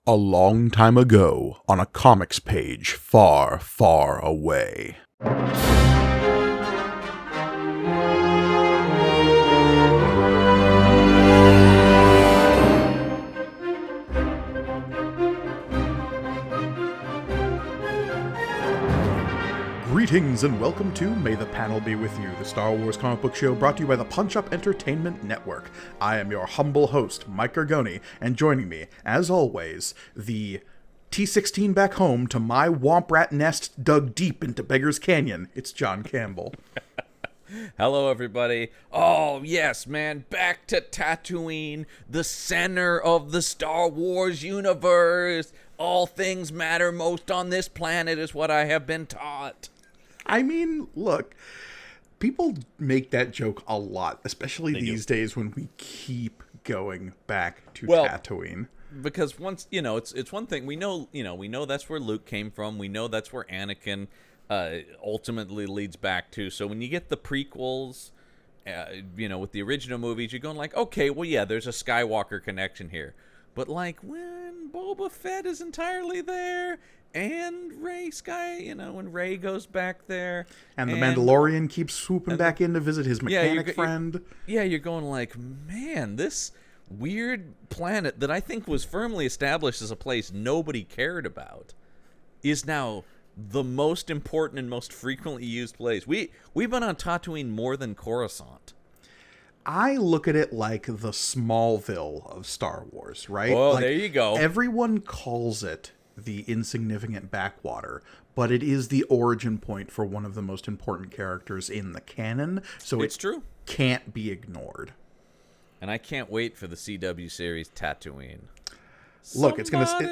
A long time ago, on a comics page far, far away. Greetings and welcome to May the Panel Be With You, the Star Wars comic book show brought to you by the Punch Up Entertainment Network. I am your humble host, Mike Gargoni, and joining me, as always, the T-16 back home to my womp rat nest dug deep into Beggar's Canyon, it's John Campbell. Hello, everybody. Oh, yes, man. Back to Tatooine, the center of the Star Wars universe. All things matter most on this planet is what I have been taught. I mean, look, people make that joke a lot, especially these days when we keep going back to Tatooine. Because once, it's one thing. We know that's where Luke came from. We know that's where Anakin ultimately leads back to. So when you get the prequels, with the original movies, you're going like, okay, well, yeah, there's a Skywalker connection here. But like when Boba Fett is entirely there, and when Rey goes back there, and the Mandalorian keeps swooping back in to visit his mechanic friend. You're going like, man, this weird planet that I think was firmly established as a place nobody cared about is now the most important and most frequently used place. We've been on Tatooine more than Coruscant. I look at it like the Smallville of Star Wars, right? Oh, like, there you go. Everyone calls it the insignificant backwater, but it is the origin point for one of the most important characters in the canon, so it's true. Can't be ignored. And I can't wait for the CW series Tatooine. Look, it's gonna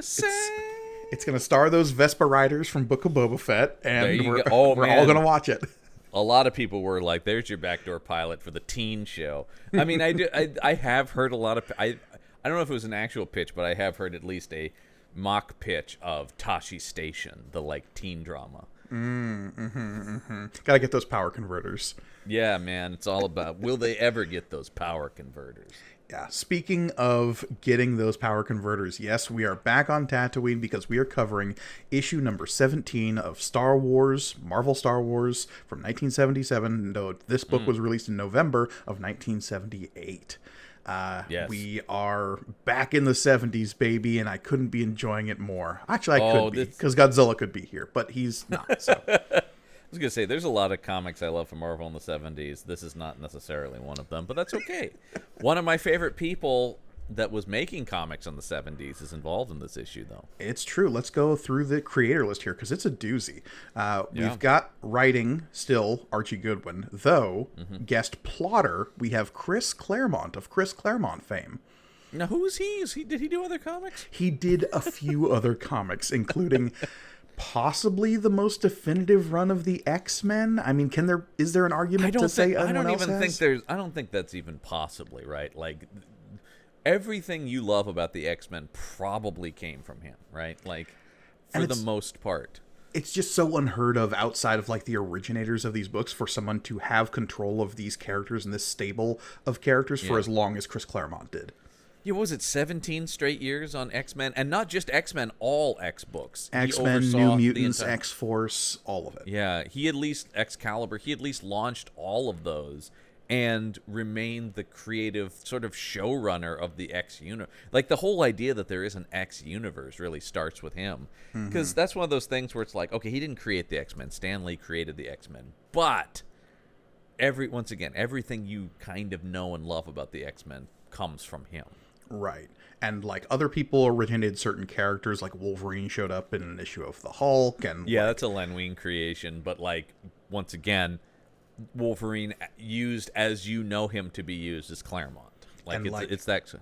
star those Vespa riders from Book of Boba Fett, and we're all gonna watch it. A lot of people were like, "There's your backdoor pilot for the teen show." I mean, I have heard a lot of. I don't know if it was an actual pitch, but I have heard at least a mock pitch of Tashi Station, the teen drama. Gotta get those power converters. Yeah, man, it's all about will they ever get those power converters? Yeah, speaking of getting those power converters, yes, we are back on Tatooine because we are covering issue number 17 of Star Wars, Marvel Star Wars from 1977. No, this book was released in November of 1978. Yes. We are back in the 70s, baby, and I couldn't be enjoying it more. Actually, I could be, because Godzilla could be here, but he's not, so... I was going to say, there's a lot of comics I love from Marvel in the 70s. This is not necessarily one of them, but that's okay. One of my favorite people that was making comics in the 70s is involved in this issue, though. It's true. Let's go through the creator list here, because it's a doozy. We've got writing still Archie Goodwin, though guest plotter, we have Chris Claremont of Chris Claremont fame. Now, who is he? Did he do other comics? He did a few other comics, including... possibly the most definitive run of the X-Men. I mean, is there an argument to say anyone else has? I don't think that's even possibly right. Like everything you love about the X-Men probably came from him, right? Like for the most part. It's just so unheard of outside of the originators of these books for someone to have control of these characters and this stable of characters for as long as Chris Claremont did. Yeah, what was it, 17 straight years on X-Men? And not just X-Men, all X books. X-Men, New Mutants, X-Force, all of it. Yeah, Excalibur, he at least launched all of those and remained the creative sort of showrunner of the X universe. Like, the whole idea that there is an X universe really starts with him. Because that's one of those things where it's like, okay, he didn't create the X-Men. Stan Lee created the X-Men. But, once again, everything you kind of know and love about the X-Men comes from him. Right. And other people originated certain characters, like Wolverine showed up in an issue of the Hulk, and that's a Len Wein creation, but once again, Wolverine used as you know him to be used is Claremont. It's that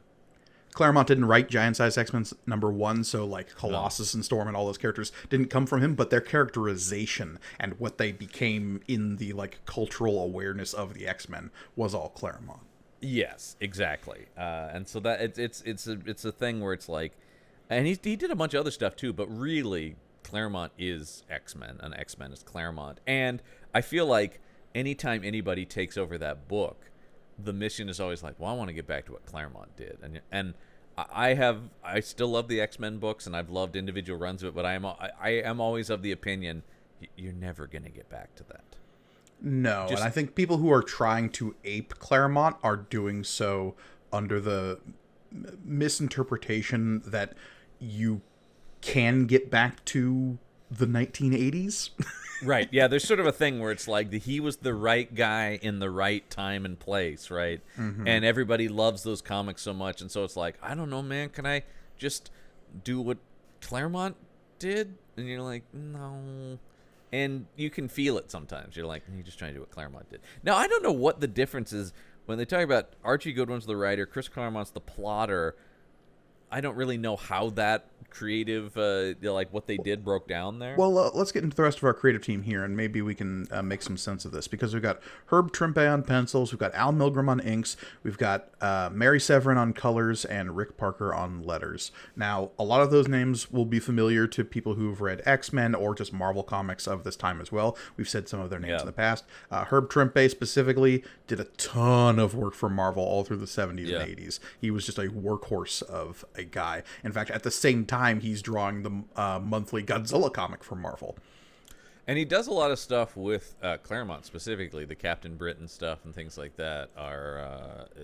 Claremont didn't write Giant Size X-Men #1, so Colossus and Storm and all those characters didn't come from him, but their characterization and what they became in the cultural awareness of the X-Men was all Claremont. Yes, exactly. And so that it's a thing where it's like, and he did a bunch of other stuff too, but really Claremont is X-Men and X-Men is Claremont. And I feel like anytime anybody takes over that book, the mission is always like, well, I want to get back to what Claremont did. And I still love the X-Men books, and I've loved individual runs of it, but I am always of the opinion you're never going to get back to that. No, and I think people who are trying to ape Claremont are doing so under the misinterpretation that you can get back to the 1980s. Right. Yeah, there's sort of a thing where it's like he was the right guy in the right time and place, right? Mm-hmm. And everybody loves those comics so much, and so it's like, I don't know, man, can I just do what Claremont did? And you're like, no. And you can feel it sometimes. You're like, you're just trying to do what Claremont did. Now, I don't know what the difference is when they talk about Archie Goodwin's the writer, Chris Claremont's the plotter. I don't really know how that creative, like what they did, broke down there. Well, let's get into the rest of our creative team here, and maybe we can make some sense of this, because we've got Herb Trimpe on pencils, we've got Al Milgram on inks, we've got Mary Severin on colors, and Rick Parker on letters. Now, a lot of those names will be familiar to people who've read X-Men or just Marvel comics of this time as well. We've said some of their names in the past. Herb Trimpe specifically did a ton of work for Marvel all through the 70s and 80s. He was just a workhorse of a guy. In fact, at the same time, he's drawing the monthly Godzilla comic for Marvel. And he does a lot of stuff with Claremont, specifically the Captain Britain stuff and things like that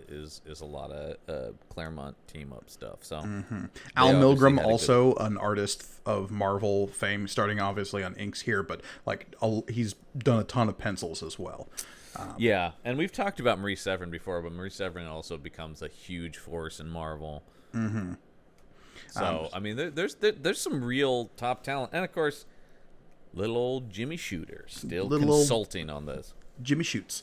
is a lot of Claremont team up stuff. So Al Milgram, also an artist of Marvel fame, starting obviously on inks here, but like he's done a ton of pencils as well. Yeah, and we've talked about Marie Severin before, but Marie Severin also becomes a huge force in Marvel. Mm-hmm. So I mean, there's some real top talent, and of course, little old Jimmy Shooter still consulting on this. Jimmy Shoots.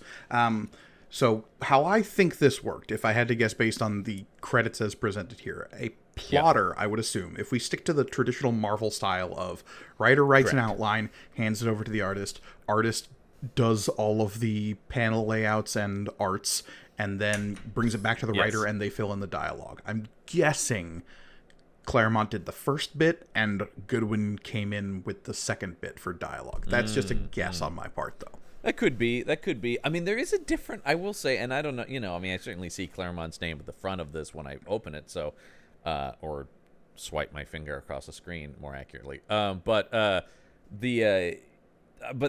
So how I think this worked, if I had to guess based on the credits as presented here, a plotter, I would assume, if we stick to the traditional Marvel style of writer writes an outline, hands it over to the artist does all of the panel layouts and arts, and then brings it back to the writer and they fill in the dialogue. I'm guessing Claremont did the first bit and Goodwin came in with the second bit for dialogue. That's just a guess on my part, though. That could be. I mean, there is a different, I will say, and I don't know, I mean, I certainly see Claremont's name at the front of this when I open it, so, or swipe my finger across the screen more accurately. But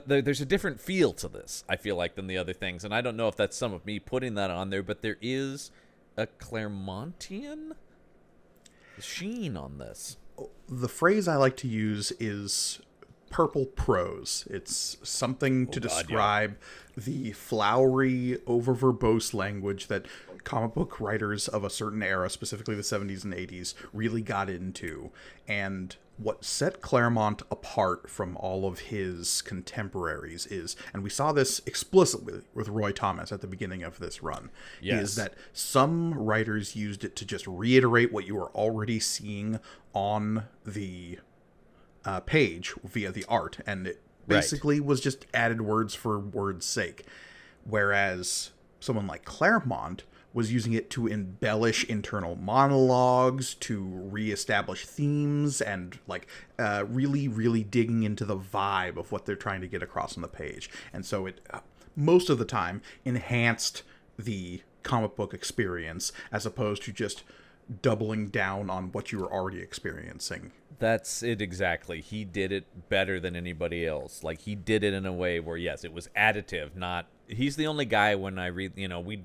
there's a different feel to this, I feel like, than the other things, and I don't know if that's some of me putting that on there, but there is a Claremontian sheen on this. The phrase I like to use is purple prose. It's something to describe the flowery, over-verbose language that comic book writers of a certain era, specifically the 70s and 80s, really got into. And what set Claremont apart from all of his contemporaries is, and we saw this explicitly with Roy Thomas at the beginning of this run, is that some writers used it to just reiterate what you were already seeing on the page via the art, and it basically was just added words for words' sake. Whereas someone like Claremont was using it to embellish internal monologues, to reestablish themes, and like really, really digging into the vibe of what they're trying to get across on the page. And so it, most of the time, enhanced the comic book experience as opposed to just doubling down on what you were already experiencing. That's it exactly. He did it better than anybody else. Like, he did it in a way where, yes, it was additive, not... He's the only guy when I read... You know, we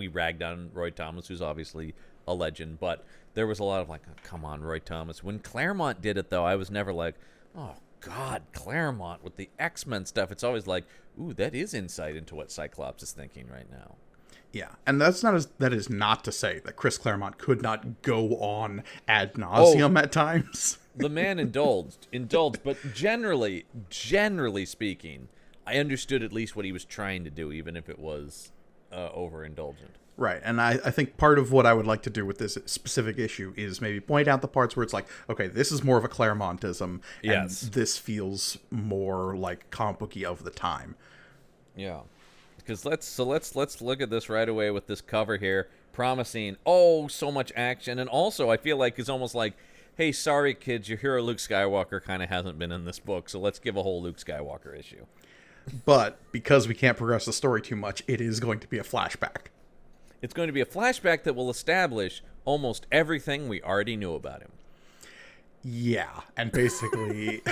ragged on Roy Thomas, who's obviously a legend, but there was a lot of like, oh, come on, Roy Thomas. When Claremont did it, though, I was never like, oh, God, Claremont with the X-Men stuff. It's always like, ooh, that is insight into what Cyclops is thinking right now. Yeah, and that is not to say that Chris Claremont could not go on ad nauseum at times. The man indulged, but generally speaking, I understood at least what he was trying to do, even if it was overindulgent. Right, and I think part of what I would like to do with this specific issue is maybe point out the parts where it's like, okay, this is more of a Claremontism, and this feels more like comic booky of the time. Yeah. Because let's look at this right away with this cover here, promising so much action, and also I feel like it's almost like, hey, sorry kids, your hero Luke Skywalker kind of hasn't been in this book, so let's give a whole Luke Skywalker issue. But because we can't progress the story too much, it is going to be a flashback. It's going to be a flashback that will establish almost everything we already knew about him. Yeah, and basically...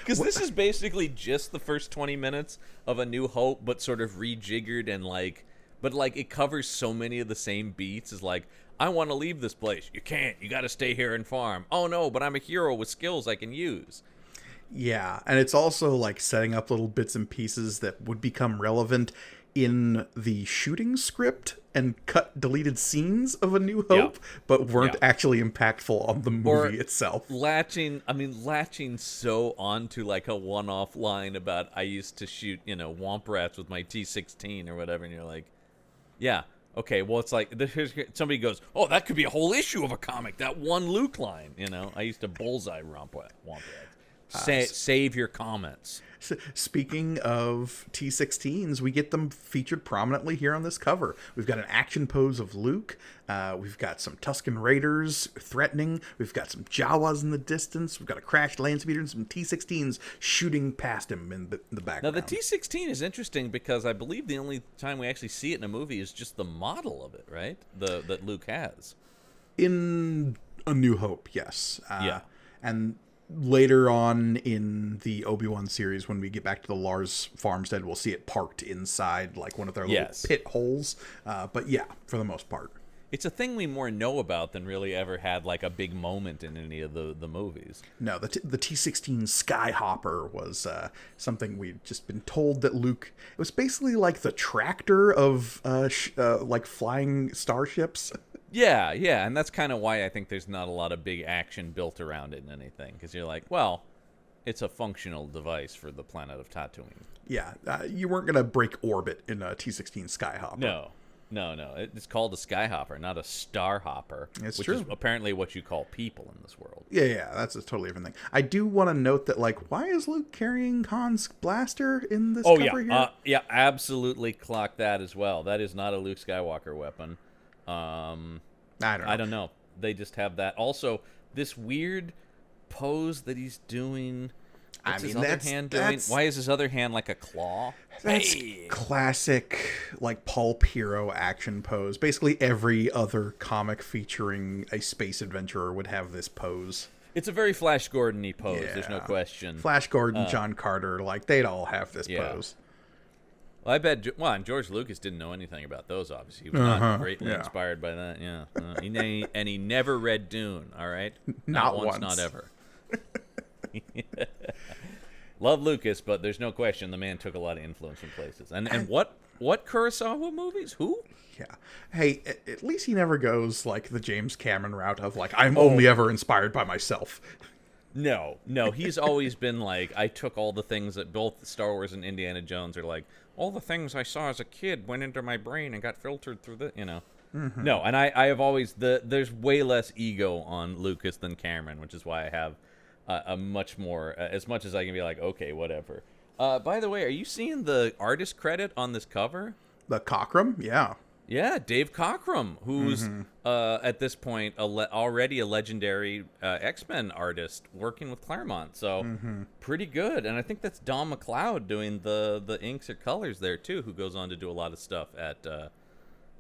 Because this is basically just the first 20 minutes of A New Hope, but sort of rejiggered and but it covers so many of the same beats as like, I want to leave this place. You can't. You got to stay here and farm. Oh no, but I'm a hero with skills I can use. Yeah, and it's also like setting up little bits and pieces that would become relevant in the shooting script and deleted scenes of A New Hope, but weren't actually impactful on the movie itself. Latching so onto like a one-off line about I used to shoot, womp rats with my T-16 or whatever, and you're like, yeah, okay, well, it's like, somebody goes, oh, that could be a whole issue of a comic, that one Luke line, I used to bullseye womp rats. Save your comments. Speaking of T-16s, we get them featured prominently here on this cover. We've got an action pose of Luke. We've got some Tusken Raiders threatening. We've got some Jawas in the distance. We've got a crashed land speeder and some T-16s shooting past him in the background. Now, the T-16 is interesting because I believe the only time we actually see it in a movie is just the model of it, right? That Luke has. In A New Hope, yes. Yeah. And later on in the Obi-Wan series, when we get back to the Lars farmstead, we'll see it parked inside like one of their little pit holes. But yeah, for the most part. It's a thing we more know about than really ever had like a big moment in any of the movies. No, the T-16 Skyhopper was something we'd just been told that Luke... It was basically like the tractor of like flying starships. Yeah, and that's kind of why I think there's not a lot of big action built around it in anything, because you're like, well, it's a functional device for the planet of Tatooine. Yeah, you weren't going to break orbit in a T-16 Skyhopper. No. It's called a Skyhopper, not a Starhopper, which true. Is apparently what you call people in this world. Yeah, that's a totally different thing. I do want to note that, like, why is Luke carrying Han's blaster in this cover here? Yeah, absolutely clock that as well. That is not a Luke Skywalker weapon. I don't know. They just have that. Also, this weird pose that he's doing. What's his other hand doing? Why is his other hand like a claw? That's classic, like, pulp hero action pose. Basically, every other comic featuring a space adventurer would have this pose. It's a very Flash Gordon-y pose. Yeah. There's no question. Flash Gordon, John Carter, like, they'd all have this pose. Well, I bet. And George Lucas didn't know anything about those. Obviously, he was not greatly inspired by that. Yeah, he never read Dune. All right, not once, not ever. Love Lucas, but there's no question the man took a lot of influence from places. And what Kurosawa movies? Who? Yeah. Hey, at least he never goes like the James Cameron route of like, I'm only ever inspired by myself. No, he's always been like, I took all the things that both Star Wars and Indiana Jones are like, all the things I saw as a kid went into my brain and got filtered through the, Mm-hmm. No, and I have always, there's way less ego on Lucas than Cameron, which is why I have a much more, as much as I can be like, okay, whatever. By the way, are you seeing the artist credit on this cover? The Cockrum? Yeah. Yeah, Dave Cockrum, who's at this point already a legendary X-Men artist working with Claremont. So pretty good. And I think that's Don McLeod doing the inks or colors there too, who goes on to do a lot of stuff at.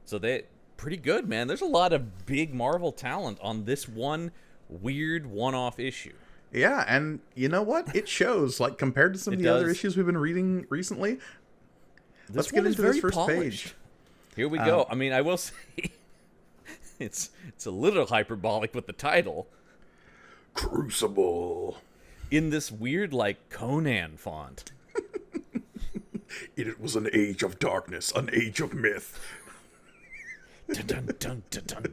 So they pretty good, man. There's a lot of big Marvel talent on this one weird one-off issue. Yeah, and you know what? It shows. Like compared to some of the other issues we've been reading recently. Let's get into this first page. Here we go. I mean, I will say it's a little hyperbolic with the title. Crucible. In this weird, like, Conan font. It was an age of darkness, an age of myth. Dun, dun, dun, dun, dun.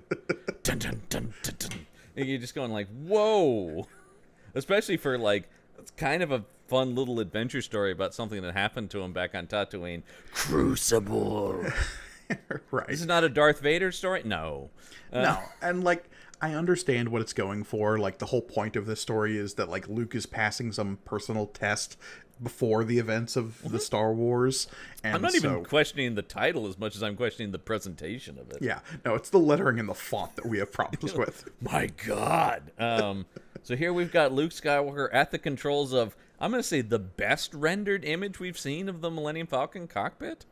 Dun, dun, dun, dun, dun. And you're just going like, whoa. Especially for, like, it's kind of a fun little adventure story about something that happened to him back on Tatooine. Crucible. Right. This is not a Darth Vader story? No. No. And, like, I understand what it's going for. Like, the whole point of this story is that, like, Luke is passing some personal test before the events of the Star Wars. And I'm not even questioning the title as much as I'm questioning the presentation of it. Yeah. No, it's the lettering and the font that we have problems with. My God. So here we've got Luke Skywalker at the controls of, I'm going to say, the best rendered image we've seen of the Millennium Falcon cockpit.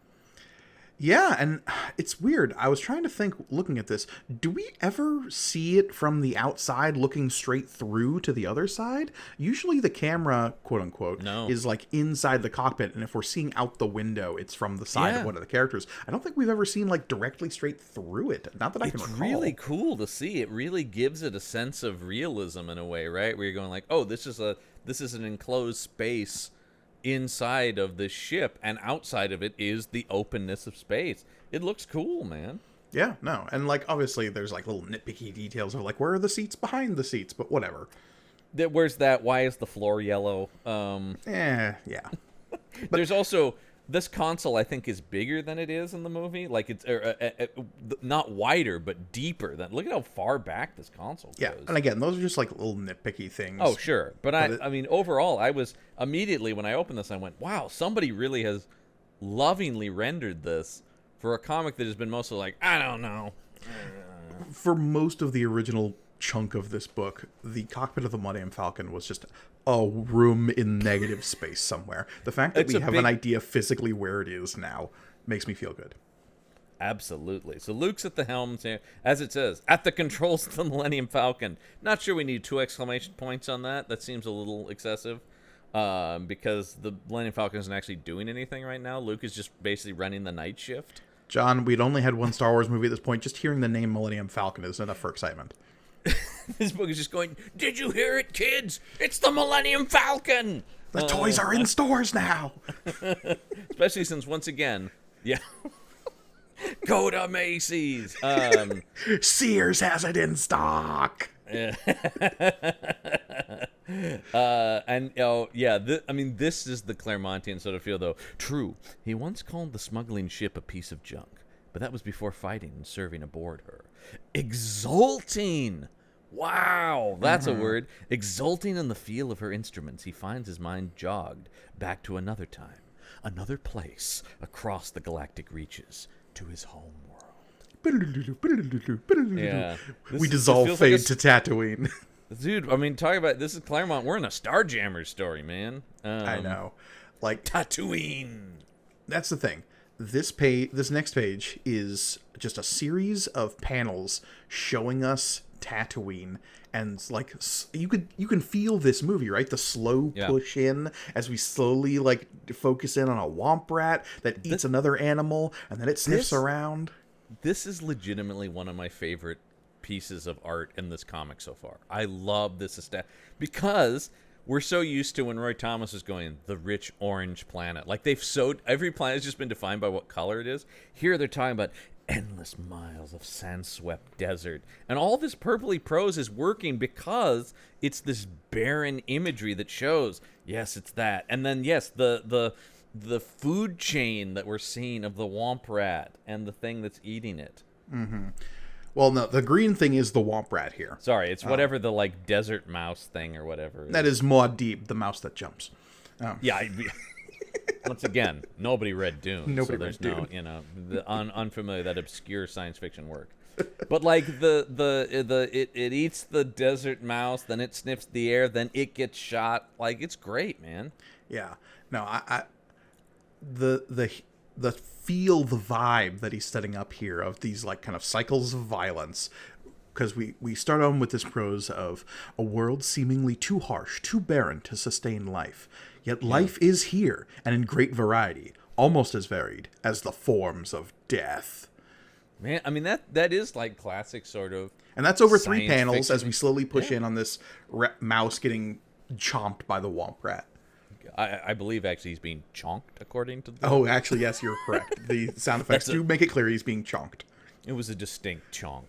Yeah, and it's weird. I was trying to think, looking at this, do we ever see it from the outside looking straight through to the other side? Usually the camera, quote unquote, No. is like inside the cockpit, and if we're seeing out the window, it's from the side of Yeah. one of the characters. I don't think we've ever seen like directly straight through it. Not that I can It's recall. really cool to see. It really gives it a sense of realism in a way, right? Where you're going like, oh, this is an enclosed space inside of this ship, and outside of it is the openness of space. It looks cool, man. Yeah, no. And like obviously there's like little nitpicky details of like where are the seats behind the seats, but whatever. Where's that? Why is the floor yellow? Yeah. There's also this console. I think is bigger than it is in the movie. Like it's not wider, but deeper. Look at how far back this console goes. Yeah, and again, those are just like little nitpicky things. Oh, sure. But I mean, overall, I was immediately when I opened this, I went, wow, somebody really has lovingly rendered this for a comic that has been mostly like, I don't know. For most of the original chunk of this book, the cockpit of the Millennium Falcon was just a room in negative space somewhere. The fact that we have an idea physically where it is now makes me feel good. Absolutely. So Luke's at the helm, as it says, at the controls of the Millennium Falcon. Not sure we need 2 exclamation points on that. That seems a little excessive because the Millennium Falcon isn't actually doing anything right now. Luke is just basically running the night shift. John, we'd only had one Star Wars movie at this point. Just hearing the name Millennium Falcon is enough for excitement. This book is just going, did you hear it, kids? It's the Millennium Falcon! The toys are in stores now! Especially since, once again, yeah. Go to Macy's. Sears has it in stock! And I mean, this is the Claremontian sort of feel, though. True, he once called the smuggling ship a piece of junk, but that was before fighting and serving aboard her. Exulting! Wow, that's a word. Exulting in the feel of her instruments, he finds his mind jogged back to another time, another place across the galactic reaches to his home world. Yeah. We dissolve fade to Tatooine. Dude, I mean, talk about this is Claremont. We're in a Starjammers story, man. I know. Like Tatooine. That's the thing. This next page is just a series of panels showing us Tatooine, and like you can feel this movie, right? The slow push in as we slowly like focus in on a womp rat that eats another animal, and then it sniffs around. This is legitimately one of my favorite pieces of art in this comic so far. I love this because we're so used to when Roy Thomas is going, the rich orange planet. Like every planet has just been defined by what color it is. Here they're talking about endless miles of sand-swept desert. And all this purpley prose is working because it's this barren imagery that shows, yes, it's that. And then, yes, the food chain that we're seeing of the womp rat and the thing that's eating it. Mm-hmm. Well, no, the green thing is the womp rat here. Sorry, it's whatever the like desert mouse thing or whatever. That is Muad'Dib, the mouse that jumps. Yeah. Once again, nobody read Dune. Nobody so there's read Dune. the unfamiliar, that obscure science fiction work. But like it eats the desert mouse, then it sniffs the air, then it gets shot. Like it's great, man. Yeah. No, the feel, the vibe that he's setting up here of these like kind of cycles of violence, because we start on with this prose of a world seemingly too harsh, too barren to sustain life, yet life is here and in great variety, almost as varied as the forms of death. Man, I mean that is like classic sort of, and that's over 3 panels fiction. as we slowly push in on this mouse getting chomped by the womp rat. I believe actually he's being chonked, according to the... Oh, actually, yes, you're correct. The sound effects do make it clear he's being chonked. It was a distinct chonk.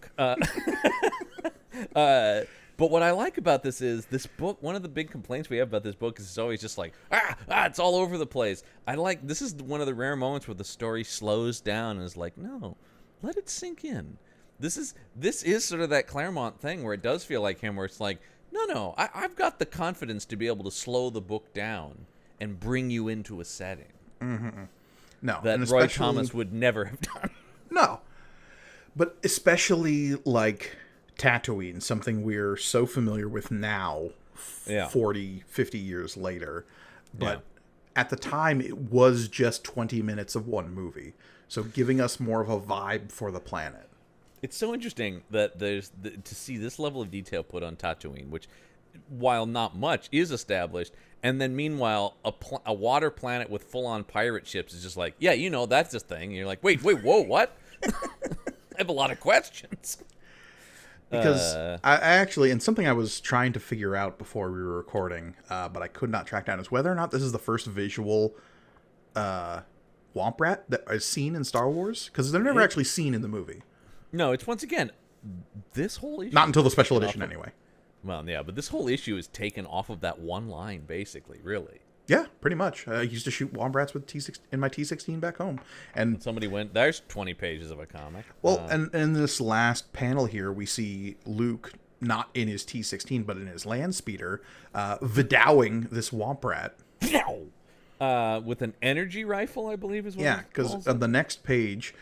But what I like about this is this book, one of the big complaints we have about this book is it's always just like, it's all over the place. This is one of the rare moments where the story slows down and is like, no, let it sink in. This is sort of that Claremont thing where it does feel like him, where it's like, no, I've got the confidence to be able to slow the book down and bring you into a setting. Mm-hmm. No, that Roy Thomas would never have done. No, but especially like Tatooine, something we're so familiar with now, 40, 50 years later. But at the time, it was just 20 minutes of one movie. So giving us more of a vibe for the planet. It's so interesting that to see this level of detail put on Tatooine, which, while not much, is established, and then meanwhile, a water planet with full-on pirate ships is just like, yeah, that's this thing. And you're like, wait, whoa, what? I have a lot of questions. Because I actually, and something I was trying to figure out before we were recording, but I could not track down, is whether or not this is the first visual Womp Rat that is seen in Star Wars. Because they're never actually seen in the movie. No, it's once again, this whole issue... Not until the special edition, anyway. Well, yeah, but this whole issue is taken off of that one line, basically, really. Yeah, pretty much. I used to shoot Womp Rats with in my T16 back home. And somebody went, there's 20 pages of a comic. Well, and in this last panel here, we see Luke, not in his T16, but in his land speeder, vidowing this Womp Rat. With an energy rifle, I believe is what Yeah, because on the next page,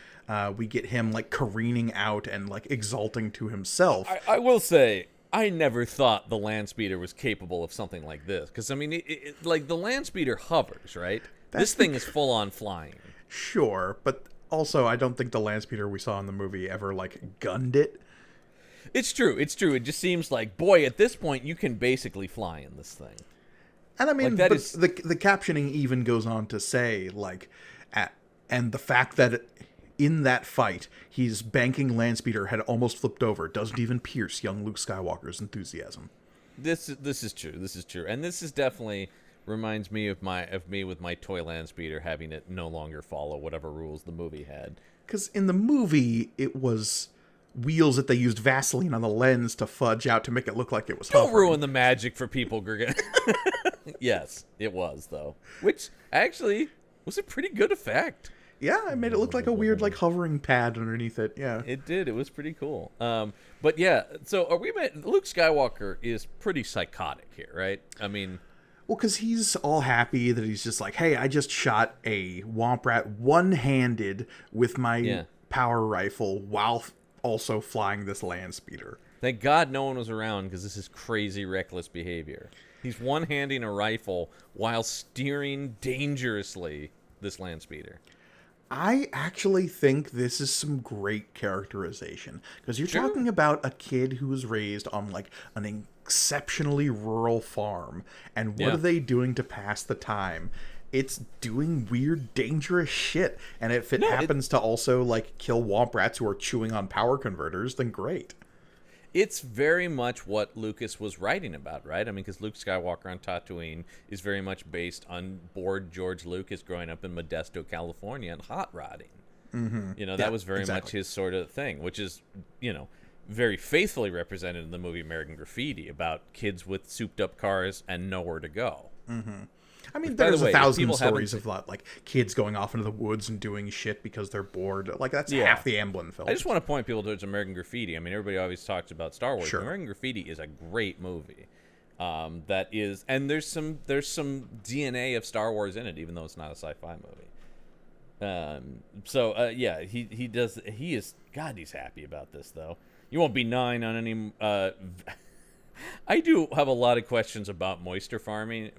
we get him, like, careening out and, like, exulting to himself. I will say, I never thought the land speeder was capable of something like this. Because, I mean, like, the land speeder hovers, right? This thing is full-on flying. Sure, but also I don't think the land speeder we saw in the movie ever, like, gunned it. It's true. It just seems like, boy, at this point, you can basically fly in this thing. And I mean, like, the captioning even goes on to say, like, and the fact that in that fight, his banking land speeder had almost flipped over, doesn't even pierce young Luke Skywalker's enthusiasm. This is true. This is true, and this is definitely reminds me of me with my toy land speeder having it no longer follow whatever rules the movie had. Because in the movie, it was wheels that they used Vaseline on the lens to fudge out to make it look like it was hovering. Don't ruin the magic for people, Gergen. Yes, it was, though. Which, actually, was a pretty good effect. Yeah, I made it look like a weird, like, hovering pad underneath it, yeah. It did. It was pretty cool. But, yeah, so Luke Skywalker is pretty psychotic here, right? I mean... Well, because he's all happy that he's just like, hey, I just shot a Womp Rat one-handed with my power rifle while also flying this land speeder. Thank God no one was around, because this is crazy, reckless behavior. He's one-handing a rifle while steering dangerously this land speeder. I actually think this is some great characterization, because you're talking about a kid who was raised on, like, an exceptionally rural farm, and what are they doing to pass the time? It's doing weird, dangerous shit, and if it happens to also, like, kill Womp Rats who are chewing on power converters, then great. It's very much what Lucas was writing about, right? I mean, because Luke Skywalker on Tatooine is very much based on bored George Lucas growing up in Modesto, California, and hot rodding. Mm-hmm. That was very much his sort of thing, which is, very faithfully represented in the movie American Graffiti, about kids with souped-up cars and nowhere to go. Mm-hmm. I mean, there's a thousand stories of like kids going off into the woods and doing shit because they're bored. Like, that's half the Amblin film. I just want to point people towards American Graffiti. I mean, everybody always talks about Star Wars. Sure. American Graffiti is a great movie. That is, and there's some DNA of Star Wars in it, even though it's not a sci-fi movie. He does. He is. God, he's happy about this though. You won't be 9 on any. I do have a lot of questions about moisture farming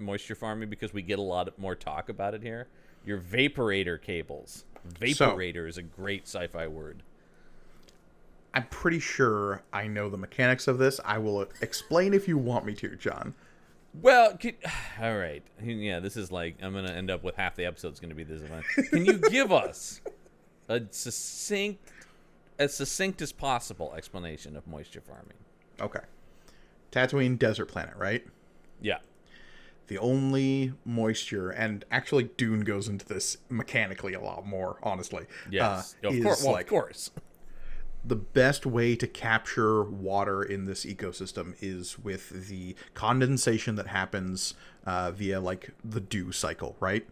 because we get a lot more talk about it here. Your vaporator cables. Vaporator is a great sci-fi word. I'm pretty sure I know the mechanics of this. I will explain if you want me to, John. Well, all right. Yeah, this is like, I'm going to end up with half the episode's going to be this event. Can you give us a succinct as possible explanation of moisture farming? Okay. Tatooine, desert planet, right? Yeah. The only moisture, and actually Dune goes into this mechanically a lot more, honestly. Yes. Of course. The best way to capture water in this ecosystem is with the condensation that happens via, like, the dew cycle, right?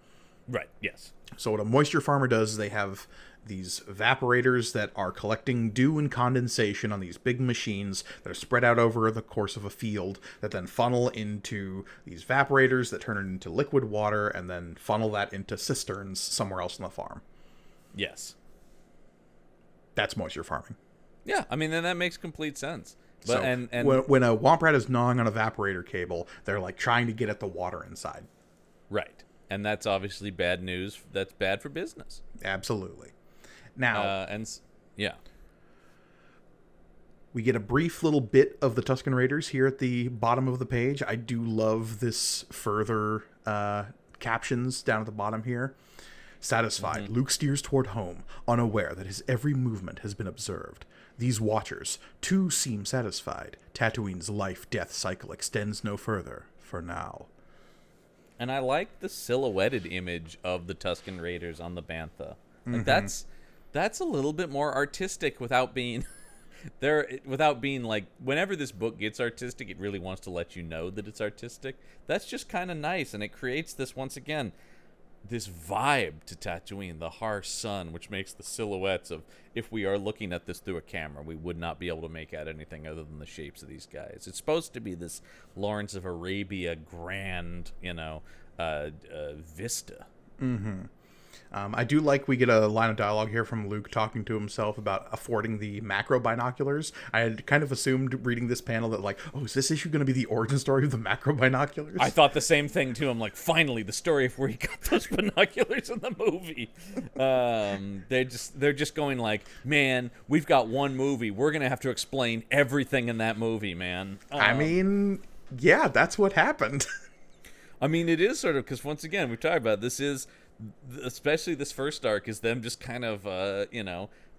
Right, yes. So what a moisture farmer does is they have these evaporators that are collecting dew and condensation on these big machines that are spread out over the course of a field that then funnel into these evaporators that turn it into liquid water and then funnel that into cisterns somewhere else on the farm. Yes. That's moisture farming. Yeah, I mean, then that makes complete sense. But, so and when a Womp Rat is gnawing on an evaporator cable, they're like trying to get at the water inside. Right. And that's obviously bad news. That's bad for business. Absolutely. Now, yeah. We get a brief little bit of the Tusken Raiders here at the bottom of the page. I do love this further captions down at the bottom here. Satisfied, Luke steers toward home, unaware that his every movement has been observed. These watchers, too, seem satisfied. Tatooine's life-death cycle extends no further, for now. And I like the silhouetted image of the Tusken Raiders on the bantha. Like that's a little bit more artistic without being without being like, whenever this book gets artistic, it really wants to let you know that it's artistic. That's just kind of nice, and it creates this, once again, this vibe to Tatooine, the harsh sun, which makes the silhouettes of, if we are looking at this through a camera, we would not be able to make out anything other than the shapes of these guys. It's supposed to be this Lawrence of Arabia grand, vista. I do like we get a line of dialogue here from Luke talking to himself about affording the macro binoculars. I had kind of assumed reading this panel that, like, oh, is this issue going to be the origin story of the macro binoculars? I thought the same thing too. I'm like, finally, the story of where he got those binoculars in the movie. They're just going like, man, we've got one movie. We're gonna have to explain everything in that movie, man. I mean, yeah, that's what happened. I mean, it is sort of, because once again, we've talked about this is, especially this first arc, is them just kind of,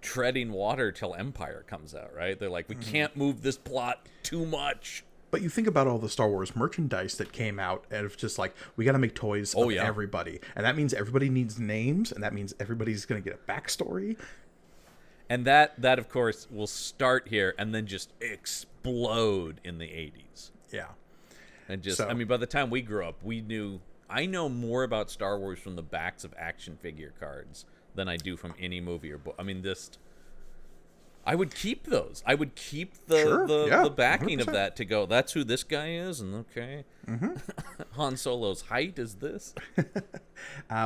treading water till Empire comes out, right? They're like, we can't move this plot too much. But you think about all the Star Wars merchandise that came out, and it's just like, we got to make toys of everybody. And that means everybody needs names, and that means everybody's going to get a backstory. And that, of course, will start here and then just explode in the 80s. Yeah. And just, I mean, by the time we grew up, I know more about Star Wars from the backs of action figure cards than I do from any movie or book. I mean, I would keep those. I would keep the backing 100%. of that to go, that's who this guy is, and okay. Han Solo's height is this.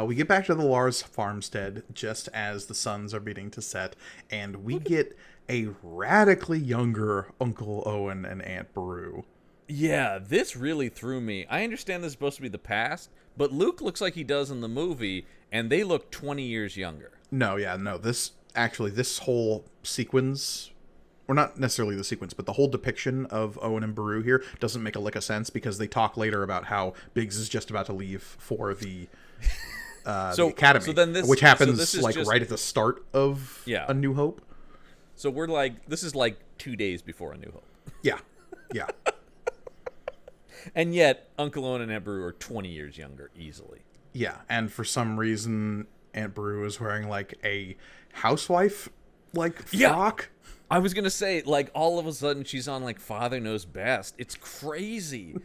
We get back to the Lars farmstead just as the suns are beginning to set, and we get a radically younger Uncle Owen and Aunt Beru. Yeah, this really threw me. I understand this is supposed to be the past, but Luke looks like he does in the movie, and they look 20 years younger. No, this whole sequence, or not necessarily the sequence, but the whole depiction of Owen and Beru here doesn't make a lick of sense, because they talk later about how Biggs is just about to leave for the academy, which happens right at the start of A New Hope. So we're like, this is like 2 days before A New Hope. Yeah. And yet, Uncle Owen and Aunt Beru are 20 years younger, easily. Yeah, and for some reason, Aunt Beru is wearing, like, a housewife, frock. I was going to say, like, all of a sudden, she's on, like, Father Knows Best. It's crazy.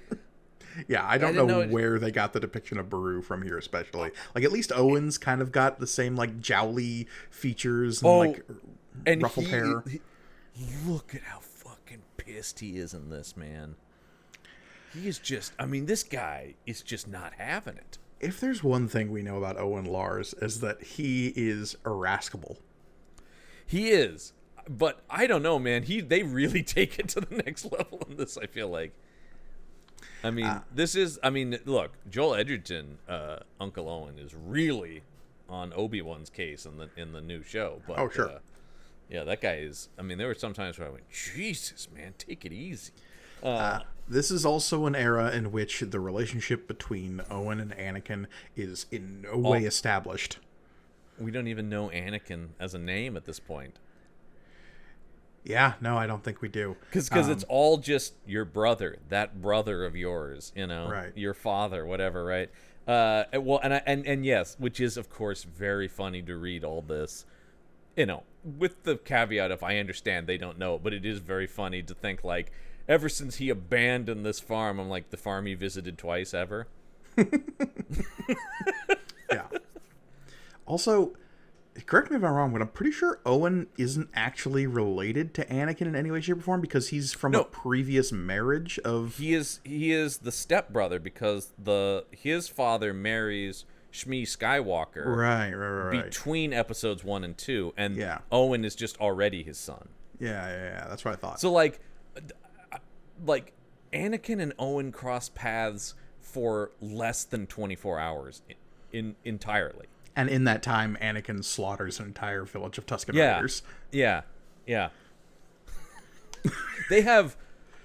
Yeah, I don't know where they got the depiction of Beru from here, especially. Like, at least Owen's kind of got the same, like, jowly features and, ruffled hair. Look at how fucking pissed he is in this, man. He is just, I mean, this guy is just not having it. If there's one thing we know about Owen Lars, is that he is irascible. He is. But I don't know, man. They really take it to the next level in this, I feel like. I mean, look, Joel Edgerton, Uncle Owen, is really on Obi-Wan's case in the new show. But, oh, sure. Yeah, that guy is, I mean, there were some times where I went, Jesus, man, take it easy. This is also an era in which the relationship between Owen and Anakin is in no way established. We don't even know Anakin as a name at this point. Yeah, no, I don't think we do. Because it's all just your brother, that brother of yours, right. Your father, whatever, right? And yes, which is, of course, very funny to read all this, with the caveat of I understand they don't know, but it is very funny to think, like, ever since he abandoned this farm, I'm like, the farm he visited twice ever? Yeah. Also, correct me if I'm wrong, but I'm pretty sure Owen isn't actually related to Anakin in any way, shape, or form, because he's from a previous marriage of... He is the stepbrother, because his father marries Shmi Skywalker. Right. Between episodes 1 and 2, and Owen is just already his son. Yeah, that's what I thought. So, like Anakin and Owen cross paths for less than 24 hours entirely. And in that time, Anakin slaughters an entire village of Tusken Yeah, Raiders. yeah. They have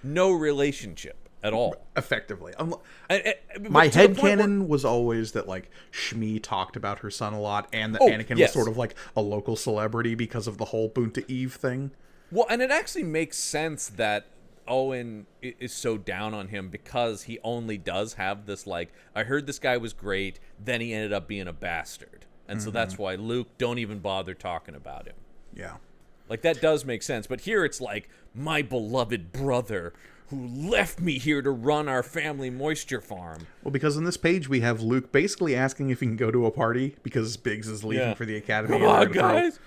no relationship at all. Effectively. My headcanon was always that, like, Shmi talked about her son a lot, and that Anakin was sort of like a local celebrity because of the whole Boonta Eve thing. Well, and it actually makes sense that Owen is so down on him because he only does have this, like, I heard this guy was great, then he ended up being a bastard. And so that's why Luke, don't even bother talking about him. Yeah. Like, that does make sense. But here it's like, my beloved brother who left me here to run our family moisture farm. Well, because in this page we have Luke basically asking if he can go to a party because Biggs is leaving for the academy. Come on, guys.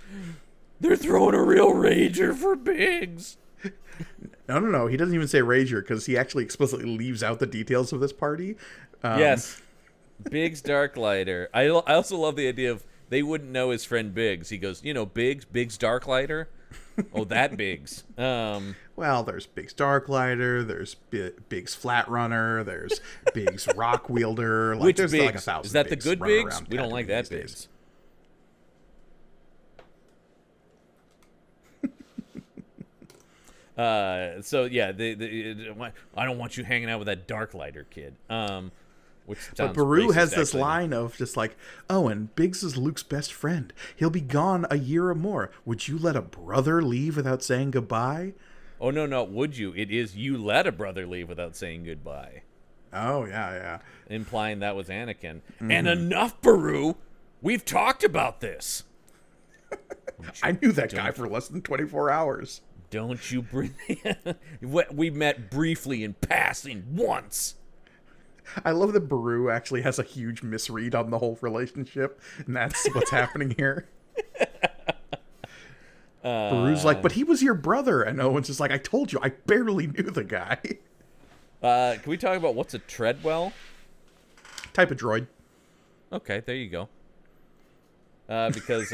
They're throwing a real rager for Biggs. No. He doesn't even say rager because he actually explicitly leaves out the details of this party. Yes. Biggs Darklighter. I also love the idea of they wouldn't know his friend Biggs. He goes, Biggs Darklighter? Oh, that Biggs. Well, there's Biggs Darklighter, there's Biggs Flatrunner, there's Biggs Rock Wielder. Like, which there's Biggs? like 1,000 Is that the Biggs good running Biggs? around We don't like that Tatooine these Biggs. days. So yeah, I don't want you hanging out with that Darklighter kid. Which but sounds Beru racist, has this actually. line of just like, Owen, Biggs is Luke's best friend. He'll be gone a year or more. Would you let a brother leave without saying goodbye? Oh no, would you? It is you let a brother leave without saying goodbye. Oh yeah. Implying that was Anakin. And enough, Beru. We've talked about this. I knew that guy for less than 24 hours. Don't you bring... We met briefly in passing once. I love that Beru actually has a huge misread on the whole relationship, and that's what's happening here. Beru's like, but he was your brother, and Owen's just like, I told you, I barely knew the guy. Can we talk about what's a Treadwell? Type of droid. Okay, there you go. Because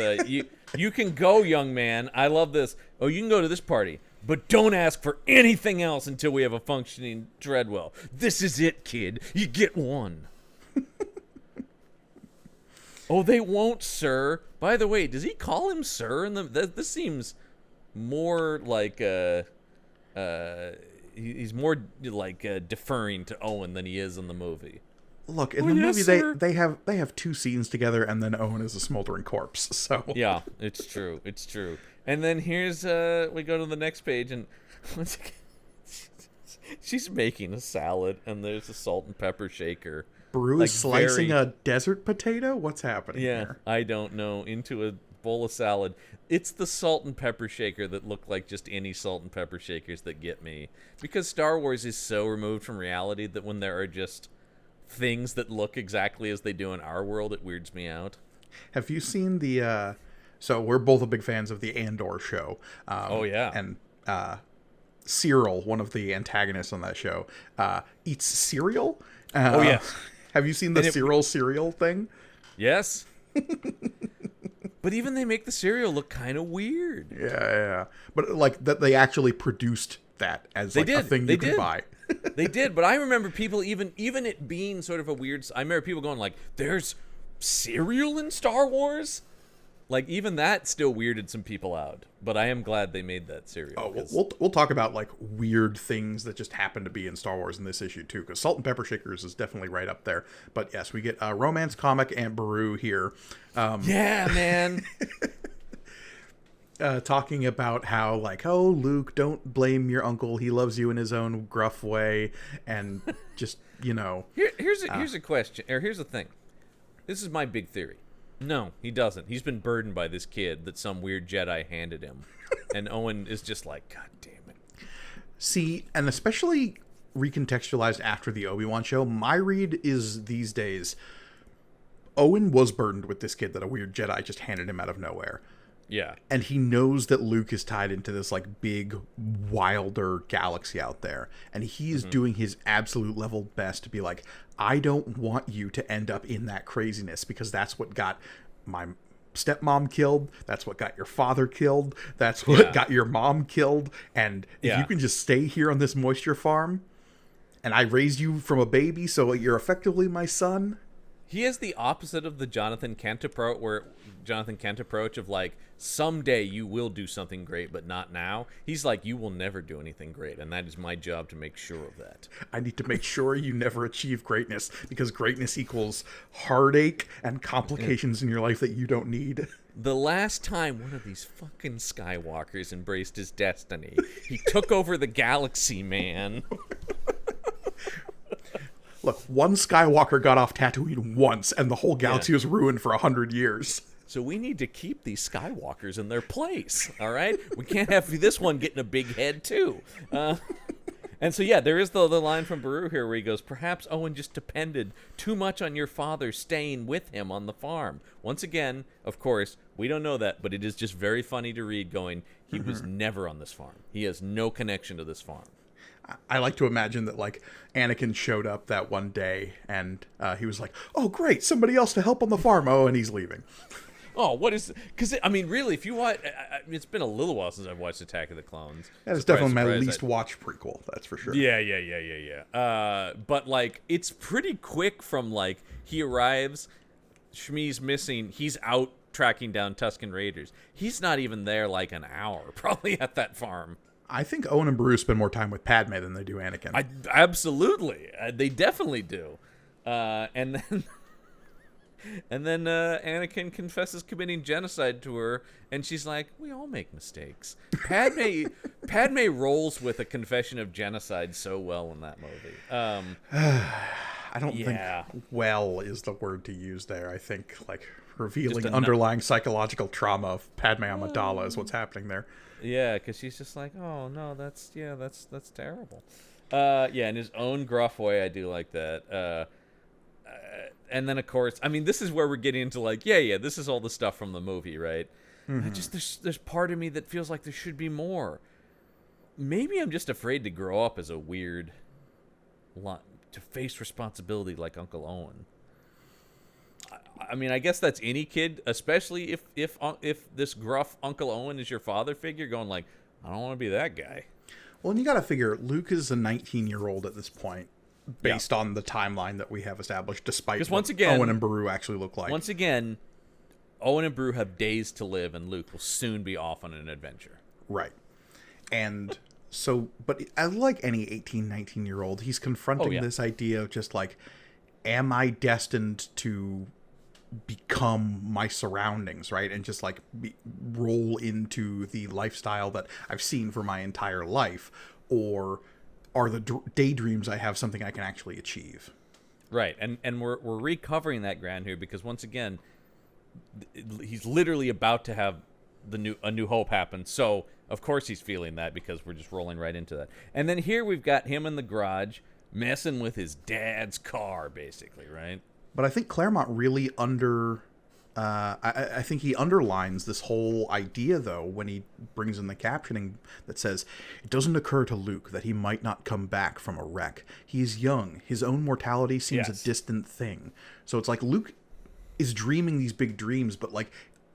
you can go, young man. I love this. Oh, you can go to this party, but don't ask for anything else until we have a functioning Treadwell. This is it, kid. You get one. Oh, they won't, sir. By the way, does he call him sir? This seems more like he's more like deferring to Owen than he is in the movie. Look, in the movie they have two scenes together, and then Owen is a smoldering corpse. So yeah, it's true. And then here's we go to the next page, and once again, she's making a salad, and there's a salt and pepper shaker. Beru is slicing a desert potato? What's happening here? I don't know. Into a bowl of salad. It's the salt and pepper shaker that look like just any salt and pepper shakers that get me. Because Star Wars is so removed from reality that when there are just things that look exactly as they do in our world, it weirds me out. Have you seen the... So we're both big fans of the Andor show. Oh, yeah. And Cyril, one of the antagonists on that show, eats cereal. Oh, yeah. Have you seen the Cyril cereal thing? Yes. But even they make the cereal look kind of weird. Yeah. But like that they actually produced that as like a thing you could buy. They did, but I remember people even it being sort of a weird... I remember people going like, there's cereal in Star Wars? Like, even that still weirded some people out. But I am glad they made that cereal. Oh, we'll talk about, like, weird things that just happen to be in Star Wars in this issue, too. Because Salt and Pepper Shakers is definitely right up there. But, yes, we get a romance comic and Beru here. Yeah, man. Talking about how, like, oh, Luke, don't blame your uncle. He loves you in his own gruff way. And just, Here's a question. Or here's the thing. This is my big theory. No, he doesn't. He's been burdened by this kid that some weird Jedi handed him. And Owen is just like, God damn it. See, and especially recontextualized after the Obi-Wan show, my read is these days, Owen was burdened with this kid that a weird Jedi just handed him out of nowhere. Yeah. And he knows that Luke is tied into this, like, big, wilder galaxy out there. And he is doing his absolute level best to be like, I don't want you to end up in that craziness, because that's what got my stepmom killed. That's what got your father killed. That's what got your mom killed. And if you can just stay here on this moisture farm, and I raised you from a baby, so you're effectively my son. He has the opposite of the Jonathan Kent approach of like, someday you will do something great, but not now. He's like, you will never do anything great, and that is my job to make sure of that. I need to make sure you never achieve greatness, because greatness equals heartache and complications in your life that you don't need. The last time one of these fucking Skywalkers embraced his destiny, he took over the galaxy, man. Look, one Skywalker got off Tatooine once, and the whole galaxy was ruined for 100 years. So we need to keep these Skywalkers in their place, all right? We can't have this one getting a big head, too. And so, yeah, there is the line from Beru here where he goes, perhaps Owen just depended too much on your father staying with him on the farm. Once again, of course, we don't know that, but it is just very funny to read going, he was never on this farm. He has no connection to this farm. I like to imagine that, like, Anakin showed up that one day, and he was like, oh, great, somebody else to help on the farm. Oh, and he's leaving. Oh, what is... Because, I mean, really, if you watch... it's been a little while since I've watched Attack of the Clones. That is definitely my least watched prequel, that's for sure. Yeah. But, like, it's pretty quick from, like, he arrives, Shmi's missing, he's out tracking down Tusken Raiders. He's not even there, like, an hour, probably, at that farm. I think Owen and Beru spend more time with Padme than they do Anakin. Absolutely. They definitely do. And then Anakin confesses committing genocide to her, and she's like, we all make mistakes. Padme rolls with a confession of genocide so well in that movie. I don't think well is the word to use there. I think, like, revealing underlying psychological trauma of Padme Amidala is what's happening there. Yeah, because she's just like, oh, no, that's terrible. In his own gruff way, I do like that. And then, of course, I mean, this is where we're getting into, like, this is all the stuff from the movie, right? Mm-hmm. There's part of me that feels like there should be more. Maybe I'm just afraid to grow up as a weird, to face responsibility like Uncle Owen. I mean, I guess that's any kid, especially if this gruff Uncle Owen is your father figure, going like, I don't want to be that guy. Well, and you got to figure, Luke is a 19-year-old at this point, based on the timeline that we have established, despite what Owen and Beru actually look like. Once again, Owen and Beru have days to live, and Luke will soon be off on an adventure. Right. And so, but like any 18, 19-year-old, he's confronting this idea of just like, am I destined to become my surroundings, right? And just like roll into the lifestyle that I've seen for my entire life, or are the daydreams I have something I can actually achieve? Right, and we're recovering that ground here because once again, he's literally about to have a New Hope happen. So of course he's feeling that because we're just rolling right into that. And then here we've got him in the garage messing with his dad's car, basically, right? But I think Claremont really I think he underlines this whole idea, though, when he brings in the captioning that says, it doesn't occur to Luke that he might not come back from a wreck. He is young. His own mortality seems a distant thing. So it's like Luke is dreaming these big dreams, but like,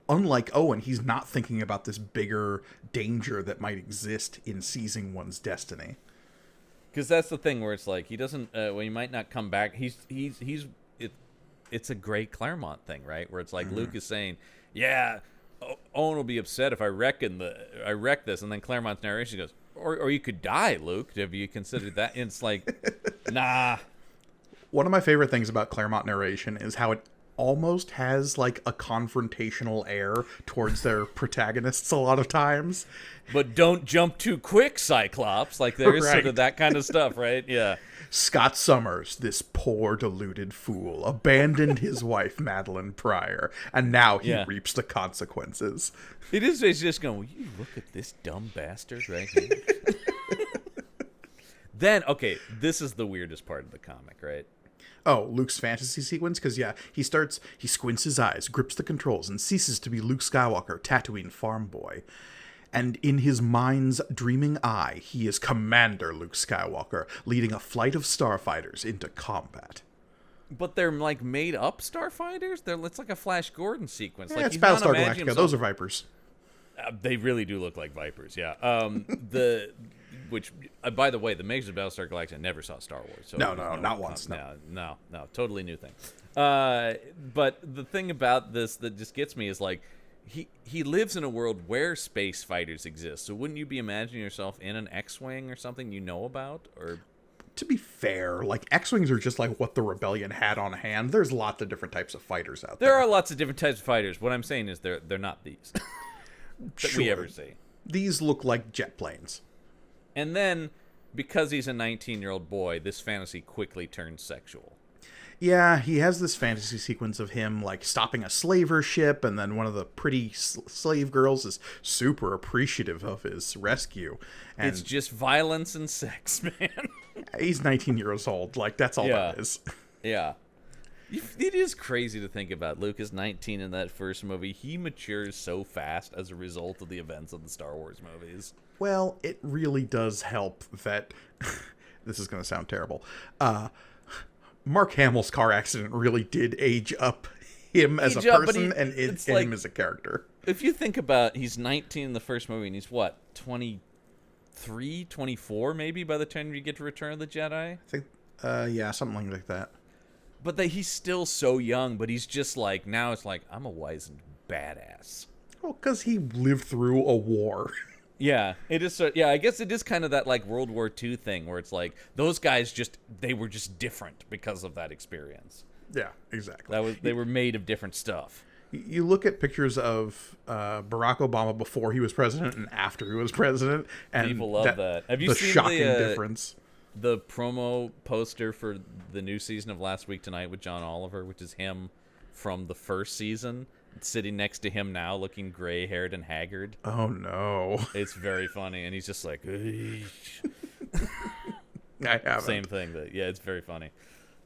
unlike Owen, he's not thinking about this bigger danger that might exist in seizing one's destiny. Because that's the thing where it's like, he doesn't, when he might not come back, it's a great Claremont thing, right? Where it's like Luke is saying, Owen will be upset if I wreck this, and then Claremont's narration goes, or you could die, Luke. Have you considered that? And it's like, nah. One of my favorite things about Claremont narration is how it almost has like a confrontational air towards their protagonists a lot of times. But don't jump too quick, Cyclops. Like there is sort of that kind of stuff, right? Yeah. Scott Summers, this poor deluded fool, abandoned his wife Madeline Pryor, and now he reaps the consequences. It's just going, will you look at this dumb bastard right here? Then, okay, this is the weirdest part of the comic, right? Oh, Luke's fantasy sequence? Because, he squints his eyes, grips the controls, and ceases to be Luke Skywalker, Tatooine farm boy. And in his mind's dreaming eye, he is Commander Luke Skywalker, leading a flight of starfighters into combat. But they're, like, made-up starfighters? It's like a Flash Gordon sequence. Yeah, it's Battlestar Galactica. Those are Vipers. They really do look like vipers, yeah. Which, by the way, the makers of Battlestar Galactica never saw Star Wars. So No, not once. No, totally new thing. But the thing about this that just gets me is like, he lives in a world where space fighters exist. So wouldn't you be imagining yourself in an X-wing or something you know about? Or to be fair, like X-wings are just like what the rebellion had on hand. There's lots of different types of fighters out there. There are lots of different types of fighters. What I'm saying is they're not these that we ever see. These look like jet planes. And then, because he's a 19-year-old boy, this fantasy quickly turns sexual. Yeah, he has this fantasy sequence of him, like, stopping a slaver ship, and then one of the pretty slave girls is super appreciative of his rescue. And it's just violence and sex, man. He's 19 years old. Like, that's all that is. Yeah. It is crazy to think about. Luke is 19 in that first movie. He matures so fast as a result of the events of the Star Wars movies. Well, it really does help that... this is going to sound terrible. Mark Hamill's car accident really did age up him as a person and him as a character. If you think about, he's 19 in the first movie, and he's what, 23, 24 maybe by the time you get to Return of the Jedi? I think, yeah, something like that. But he's still so young, but he's just like, now it's like, I'm a wizened badass. Well, because he lived through a war. Yeah, it is. Yeah, I guess it is kind of that like World War II thing where it's like those guys they were just different because of that experience. Yeah, exactly. They were made of different stuff. You look at pictures of Barack Obama before he was president and after he was president, and people love that. Have you the seen shocking difference? The promo poster for the new season of Last Week Tonight with John Oliver, which is him from the first season. Sitting next to him now, looking gray-haired and haggard. Oh, no. It's very funny, and he's just like... I haven't. Same thing. But yeah, it's very funny.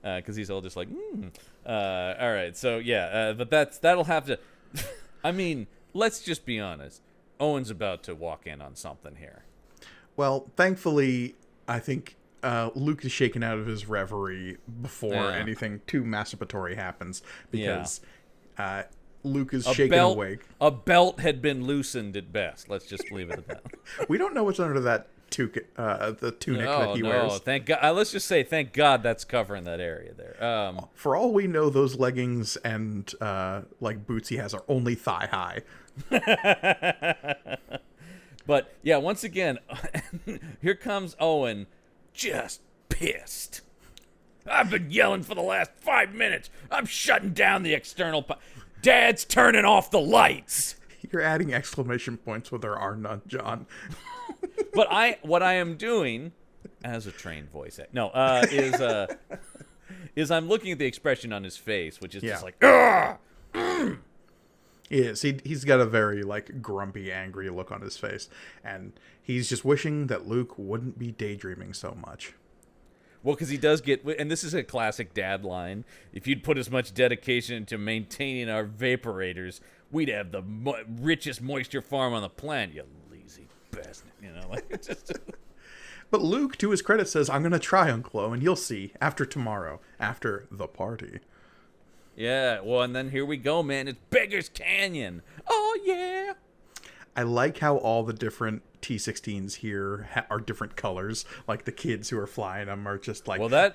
Because he's all just like, all right, so yeah, but that'll have to... I mean, let's just be honest. Owen's about to walk in on something here. Well, thankfully, I think Luke is shaken out of his reverie before anything too masturbatory happens, because... Luke is shaken awake. A belt had been loosened at best. Let's just leave it at that. We don't know what's under that the tunic that he wears. Thank God. Let's just say, thank God that's covering that area there. For all we know, those leggings and like boots he has are only thigh high. But yeah, once again, here comes Owen, just pissed. I've been yelling for the last 5 minutes. I'm shutting down the external... Dad's turning off the lights. You're adding exclamation points where there are none, John. But what I am doing, as a trained voice is I'm looking at the expression on his face, which is just like, ah! Yes, he's got a very like grumpy, angry look on his face, and he's just wishing that Luke wouldn't be daydreaming so much. Well, because he does get, and this is a classic dad line, if you'd put as much dedication into maintaining our vaporators, we'd have the richest moisture farm on the planet, you lazy bastard. You know, like it's just... But Luke, to his credit, says, I'm going to try, Uncle Owen, and you'll see after tomorrow, after the party. Yeah, well, and then here we go, man. It's Beggar's Canyon. Oh, yeah. I like how all the different T-16s here are different colors. Like the kids who are flying them are just like... Well,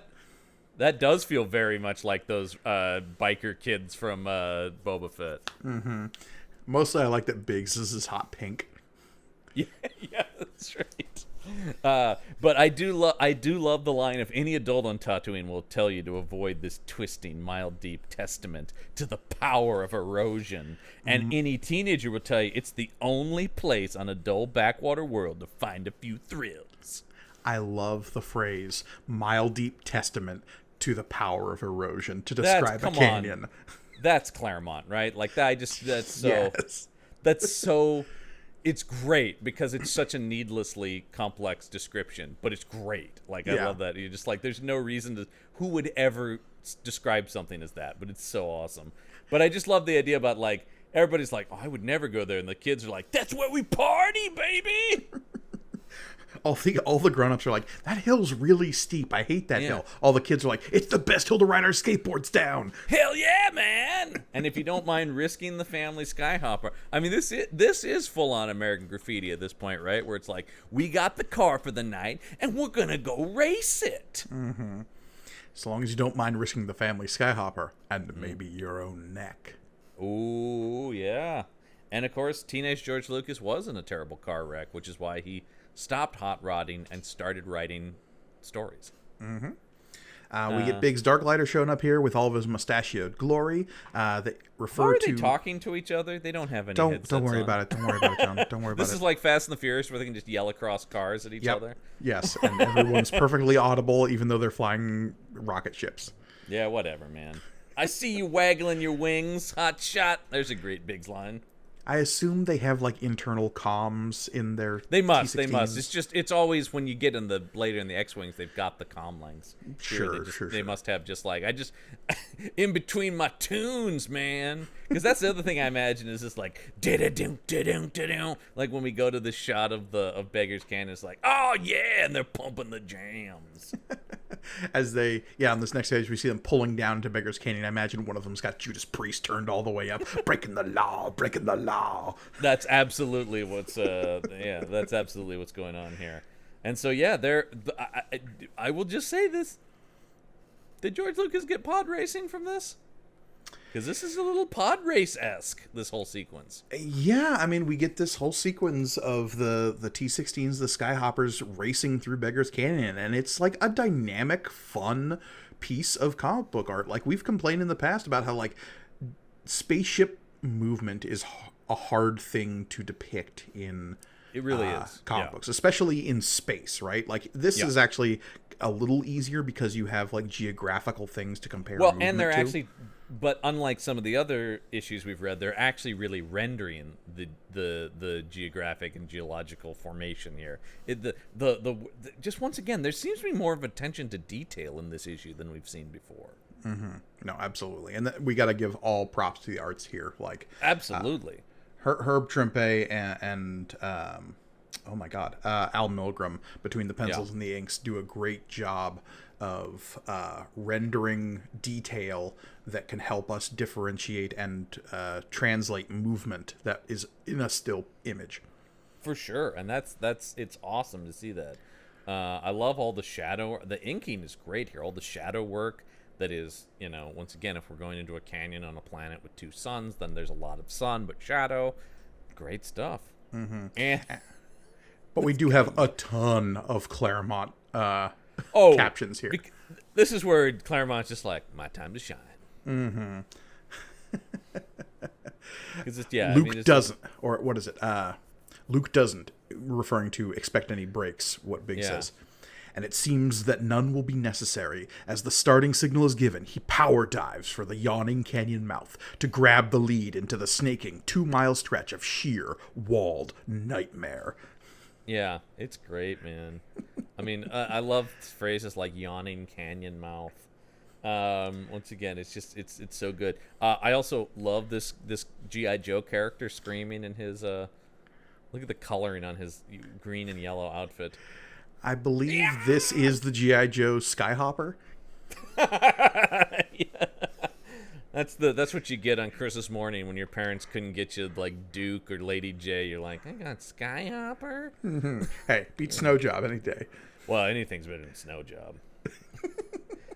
that does feel very much like those biker kids from Boba Fett. Mm-hmm. Mostly I like that Biggs is hot pink. Yeah, that's right. But I do love the line, if any adult on Tatooine will tell you to avoid this twisting, mild, deep testament to the power of erosion. And any teenager will tell you it's the only place on a dull backwater world to find a few thrills. I love the phrase, mild, deep testament to the power of erosion to describe a canyon. That's Claremont, right? Like that, that's so... Yes. That's so... It's great because it's such a needlessly complex description, but it's great. Like, I love that. You're just like, there's no reason to... Who would ever describe something as that? But it's so awesome. But I just love the idea about, like, everybody's like, oh, I would never go there. And the kids are like, that's where we party, baby! all the grown-ups are like, that hill's really steep. I hate that hill. All the kids are like, it's the best hill to ride our skateboards down. Hell yeah, man! And if you don't mind risking the family skyhopper, I mean, this is full-on American Graffiti at this point, right? Where it's like, we got the car for the night, and we're gonna go race it. Mm-hmm. As long as you don't mind risking the family skyhopper and maybe your own neck. Ooh, yeah. And of course, teenage George Lucas was in a terrible car wreck, which is why he stopped hot rodding and started writing stories. Mm-hmm. We get Biggs Darklighter showing up here with all of his mustachioed glory. That refer Are to. they talking to each other? They don't have any. Don't worry about it. Don't worry about it, John. Don't worry about it. This is like Fast and the Furious, where they can just yell across cars at each other. Yes, and everyone's perfectly audible, even though they're flying rocket ships. Yeah, whatever, man. I see you waggling your wings, hot shot. There's a great Biggs line. I assume they have like internal comms in their. They must. T-16s. They must. It's always when you get in the later in the X-wings, they've got the comm links. Sure. They must have just like in between my tunes, man. Because that's the other thing I imagine is just like da-da-dum, like when we go to the shot of Beggar's Canyon, it's like, oh yeah, and they're pumping the jams. As they, on this next page, we see them pulling down to Beggar's Canyon. I imagine one of them's got Judas Priest turned all the way up, breaking the law. That's absolutely what's absolutely what's going on here. And so I will just say this: did George Lucas get pod racing from this? Because this is a little pod race-esque, this whole sequence. Yeah, I mean, we get this whole sequence of the T-16s, the Skyhoppers racing through Beggar's Canyon, and it's like a dynamic, fun piece of comic book art. Like, we've complained in the past about how, like, spaceship movement is a hard thing to depict in it really is comic books, especially in space, right? Like, this is actually a little easier because you have, like, geographical things to compare movement and they're to. actually... But unlike some of the other issues we've read, they're actually really rendering the geographic and geological formation here. Just once again, there seems to be more of attention to detail in this issue than we've seen before. Mm-hmm. No, absolutely, and we got to give all props to the arts here. Like absolutely, Herb Trimpe and oh my God, Al Milgrom, between the pencils and the inks, do a great job of rendering detail that can help us differentiate and translate movement that is in a still image. For sure, and it's awesome to see that. I love all the shadow. The inking is great here. All the shadow work that is, once again, if we're going into a canyon on a planet with two suns, then there's a lot of sun but shadow. Great stuff. Mm-hmm. But we do have a ton of Claremont captions here. This is where Claremont's just like, my time to shine. Mm-hmm. Luke doesn't, or what is it? Luke doesn't, referring to expect any breaks, what Big says. And it seems that none will be necessary. As the starting signal is given, he power dives for the yawning canyon mouth to grab the lead into the snaking 2-mile stretch of sheer, walled nightmare. Yeah, it's great, man. I mean, I love phrases like yawning canyon mouth. Once again, it's just it's so good. I also love this G.I. Joe character screaming in his look at the coloring on his green and yellow outfit. I believe this is the G.I. Joe Skyhopper. Yeah. That's what you get on Christmas morning when your parents couldn't get you like Duke or Lady J. You're like, I got Skyhopper. Mm-hmm. Hey, beat Snow Job any day. Well, anything's better than Snow Job.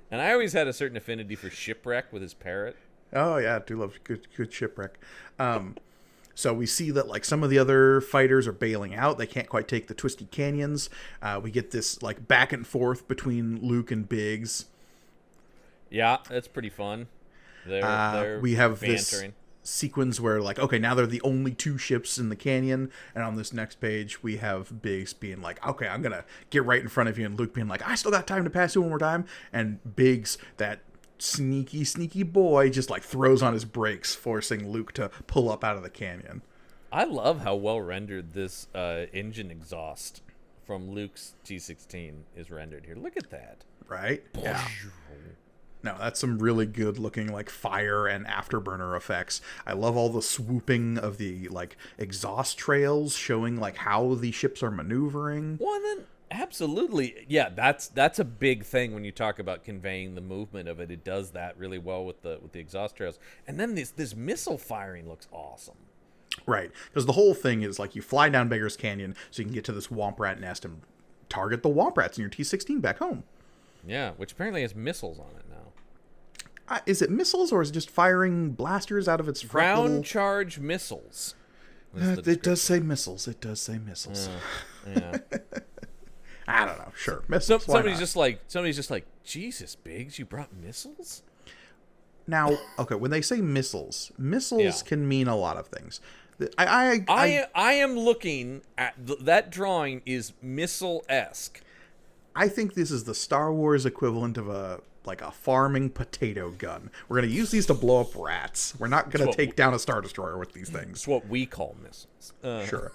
And I always had a certain affinity for Shipwreck with his parrot. Oh yeah, I do love good Shipwreck. So we see that like some of the other fighters are bailing out. They can't quite take the twisty canyons. We get this like back and forth between Luke and Biggs. Yeah, that's pretty fun. They're we have bantering. This sequence where like, okay, now they're the only two ships in the canyon, and on this next page we have Biggs being like, okay, I'm gonna get right in front of you, and Luke being like, I still got time to pass you one more time, and Biggs, that sneaky boy, just like throws on his brakes, forcing Luke to pull up out of the canyon. I love how well rendered this engine exhaust from Luke's T-16 is rendered here. Look at that. Right? Yeah. No, that's some really good looking like fire and afterburner effects. I love all the swooping of the like exhaust trails showing like how the ships are maneuvering. Well, and then Absolutely. Yeah, that's a big thing when you talk about conveying the movement of it. It does that really well with the exhaust trails. And then this missile firing looks awesome. Right, because the whole thing is like you fly down Beggar's Canyon so you can get to this Womp Rat nest and target the Womp Rats in your T-16 back home. Yeah, which apparently has missiles on it now. Is it missiles or is it just firing blasters out of its ground charge missiles? It does say missiles. It does say missiles. Yeah. I don't know. Sure, missiles. Somebody's just like, Jesus, Biggs, you brought missiles? Now, okay, when they say missiles can mean a lot of things. I am looking at that drawing is missile-esque. I think this is the Star Wars equivalent of a farming potato gun. We're going to use these to blow up rats. We're not going to take down a Star Destroyer with these things. It's what we call missiles. Sure.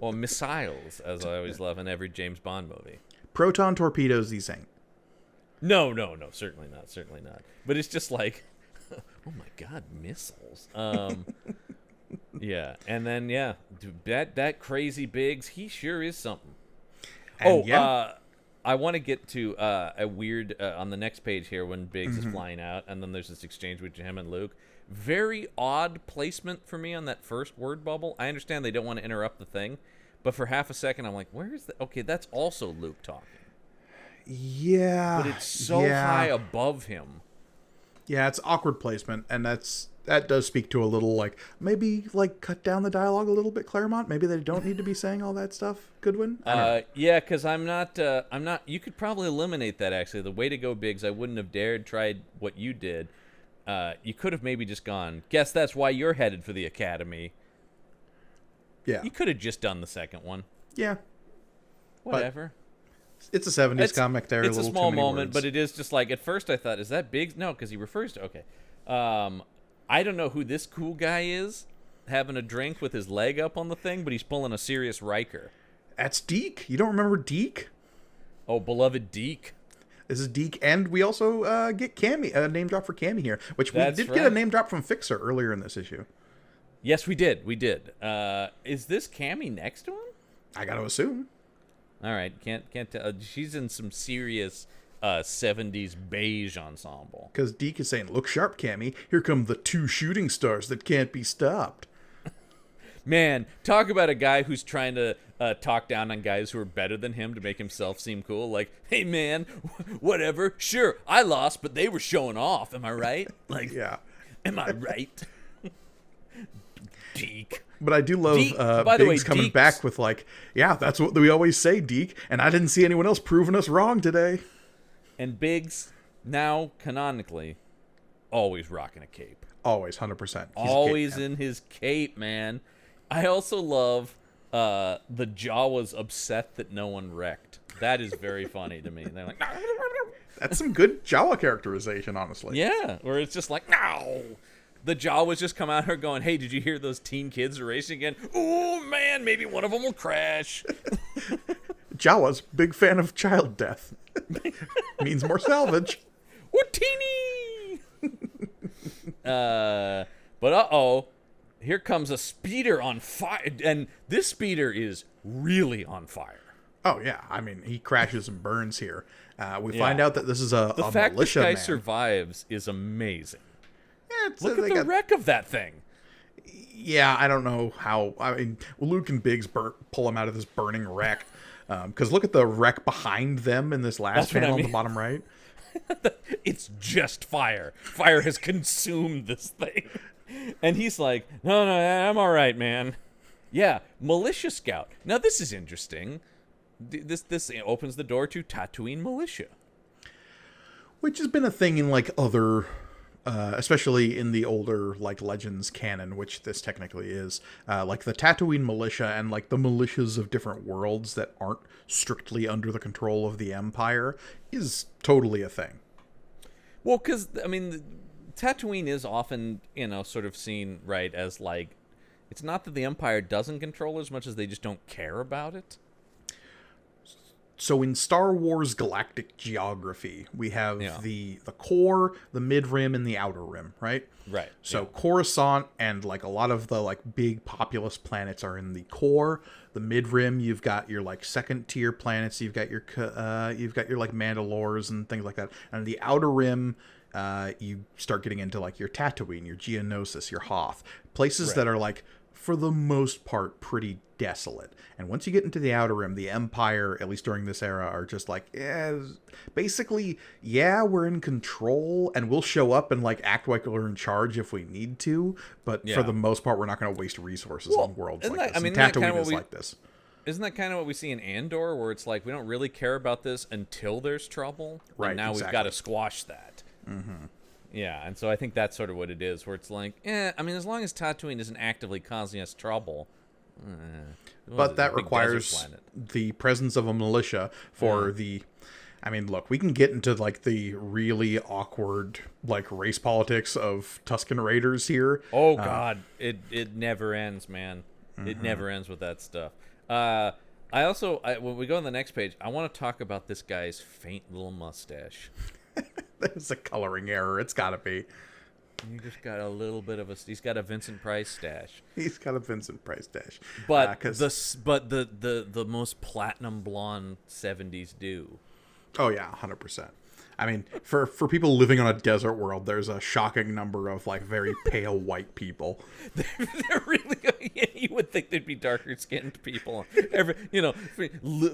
Or missiles, as I always love in every James Bond movie. Proton torpedoes, these ain't. No, certainly not. But it's just like, oh my God, missiles. Yeah, and then that crazy Biggs, he sure is something. And I want to get to a weird on the next page here when Biggs is flying out, and then there's this exchange with him and Luke. Very odd placement for me on that first word bubble. I understand they don't want to interrupt the thing, but for half a second I'm like, where is the? Okay, that's also Luke talking. Yeah, but it's so high above him. Yeah, it's awkward placement, and that does speak to a little maybe cut down the dialogue a little bit, Claremont. Maybe they don't need to be saying all that stuff, Goodwin. Yeah, because I'm not. You could probably eliminate that. Actually, the way to go, Biggs. I wouldn't have tried what you did. You could have maybe just gone. Guess that's why you're headed for the academy. Yeah, you could have just done the second one. Yeah, whatever. It's a 70s comic. There, it's a small moment, words. But it is just at first I thought, is that Biggs? No, because he refers to. Okay, I don't know who this cool guy is, having a drink with his leg up on the thing, but he's pulling a serious Riker. That's Deke. You don't remember Deke? Oh, beloved Deke. This is Deke, and we also get Cammy, a name drop for Cammy here, which we did get a name drop from Fixer earlier in this issue. Yes, we did. Is this Cammy next to him? I got to assume. All right, can't tell. She's in some serious 70s beige ensemble. Because Deke is saying, "Look sharp, Cammy. Here come the two shooting stars that can't be stopped." Man, talk about a guy who's trying to talk down on guys who are better than him to make himself seem cool. Like, hey, man, whatever. Sure, I lost, but they were showing off. Am I right? Yeah. Am I right? Deke. But I do love Biggs coming back with that's what we always say, Deke, and I didn't see anyone else proving us wrong today. And Biggs, now canonically, always rocking a cape. Always, 100%. Always in his cape, man. I also love the Jawas upset that no one wrecked. That is very funny to me. They're like, that's some good Jawa characterization, honestly. Yeah, where it's just like, no. The Jawas just come out here going, hey, did you hear those teen kids are racing again? Oh, man, maybe one of them will crash. Jawa's big fan of child death. Means more salvage. What teeny? But here comes a speeder on fire. And this speeder is really on fire. Oh, yeah. I mean, he crashes and burns here. We find out that this is a militia man. The fact this guy survives is amazing. Yeah, look at the wreck of that thing. Yeah, I don't know how. I mean, Luke and Biggs pull him out of this burning wreck. Because look at the wreck behind them in this last panel on the bottom right. It's just fire. Fire has consumed this thing. And he's like, no, I'm all right, man. Yeah, militia scout. Now, this is interesting. This opens the door to Tatooine militia. Which has been a thing in other... especially in the older Legends canon, which this technically is, the Tatooine militia and the militias of different worlds that aren't strictly under the control of the Empire is totally a thing. Well, because I mean, Tatooine is often sort of seen as it's not that the Empire doesn't control as much as they just don't care about it. So in Star Wars galactic geography, we have Yeah. the core, the mid-rim, and the outer rim, right? Right. So yeah. Coruscant and like a lot of the like big populous planets are in the core. The mid-rim, you've got your like second tier planets. You've got your like Mandalores and things like that. And the outer rim, you start getting into like your Tatooine, your Geonosis, your Hoth, places Right. that are like for the most part pretty desolate. And once you get into the outer rim, the Empire, at least during this era, are just like, basically, yeah, we're in control and we'll show up and like act like we're in charge if we need to, but for the most part, we're not going to waste resources on worlds like this. And Tatooine is like this. Isn't that kind of what we see in Andor, where it's like we don't really care about this until there's trouble, Right, and now exactly. we've got to squash that. Mm-hmm. Yeah, and so I think that's sort of what it is, where it's like, I mean, as long as Tatooine isn't actively causing us trouble. But that requires the presence of a militia for I mean, look, we can get into like the really awkward like race politics of Tusken Raiders here. Oh God, it never ends, man. It never ends with that stuff. When we go on the next page, I want to talk about this guy's faint little mustache. There's a coloring error. It's got to be. He just got a little bit of he's got a Vincent Price stash. He's got a Vincent Price stash. But the most platinum blonde 70s do. Oh yeah, 100%. I mean, for people living on a desert world, there's a shocking number of like very pale white people. They're really, you would think they'd be darker skinned people.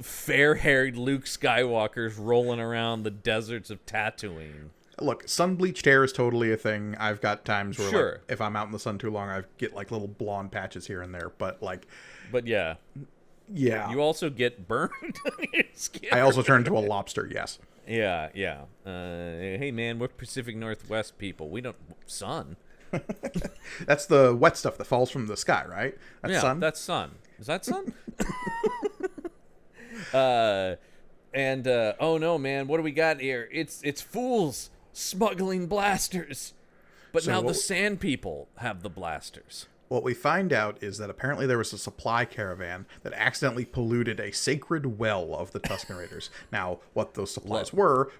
Fair-haired Luke Skywalkers rolling around the deserts of Tatooine. Look, sun-bleached hair is totally a thing. I've got times where Sure. like, if I'm out in the sun too long, I get like little blonde patches here and there. But yeah. You also get burned on your skin. I also turn into a lobster, yes. Yeah. Hey, man, we're Pacific Northwest people. We don't... Sun? That's the wet stuff that falls from the sky, right? That's sun? That's sun. Is that sun? Oh no, man, what do we got here? It's fools smuggling blasters. But now the sand people have the blasters. What we find out is that apparently there was a supply caravan that accidentally polluted a sacred well of the Tusken Raiders. Now, what those supplies were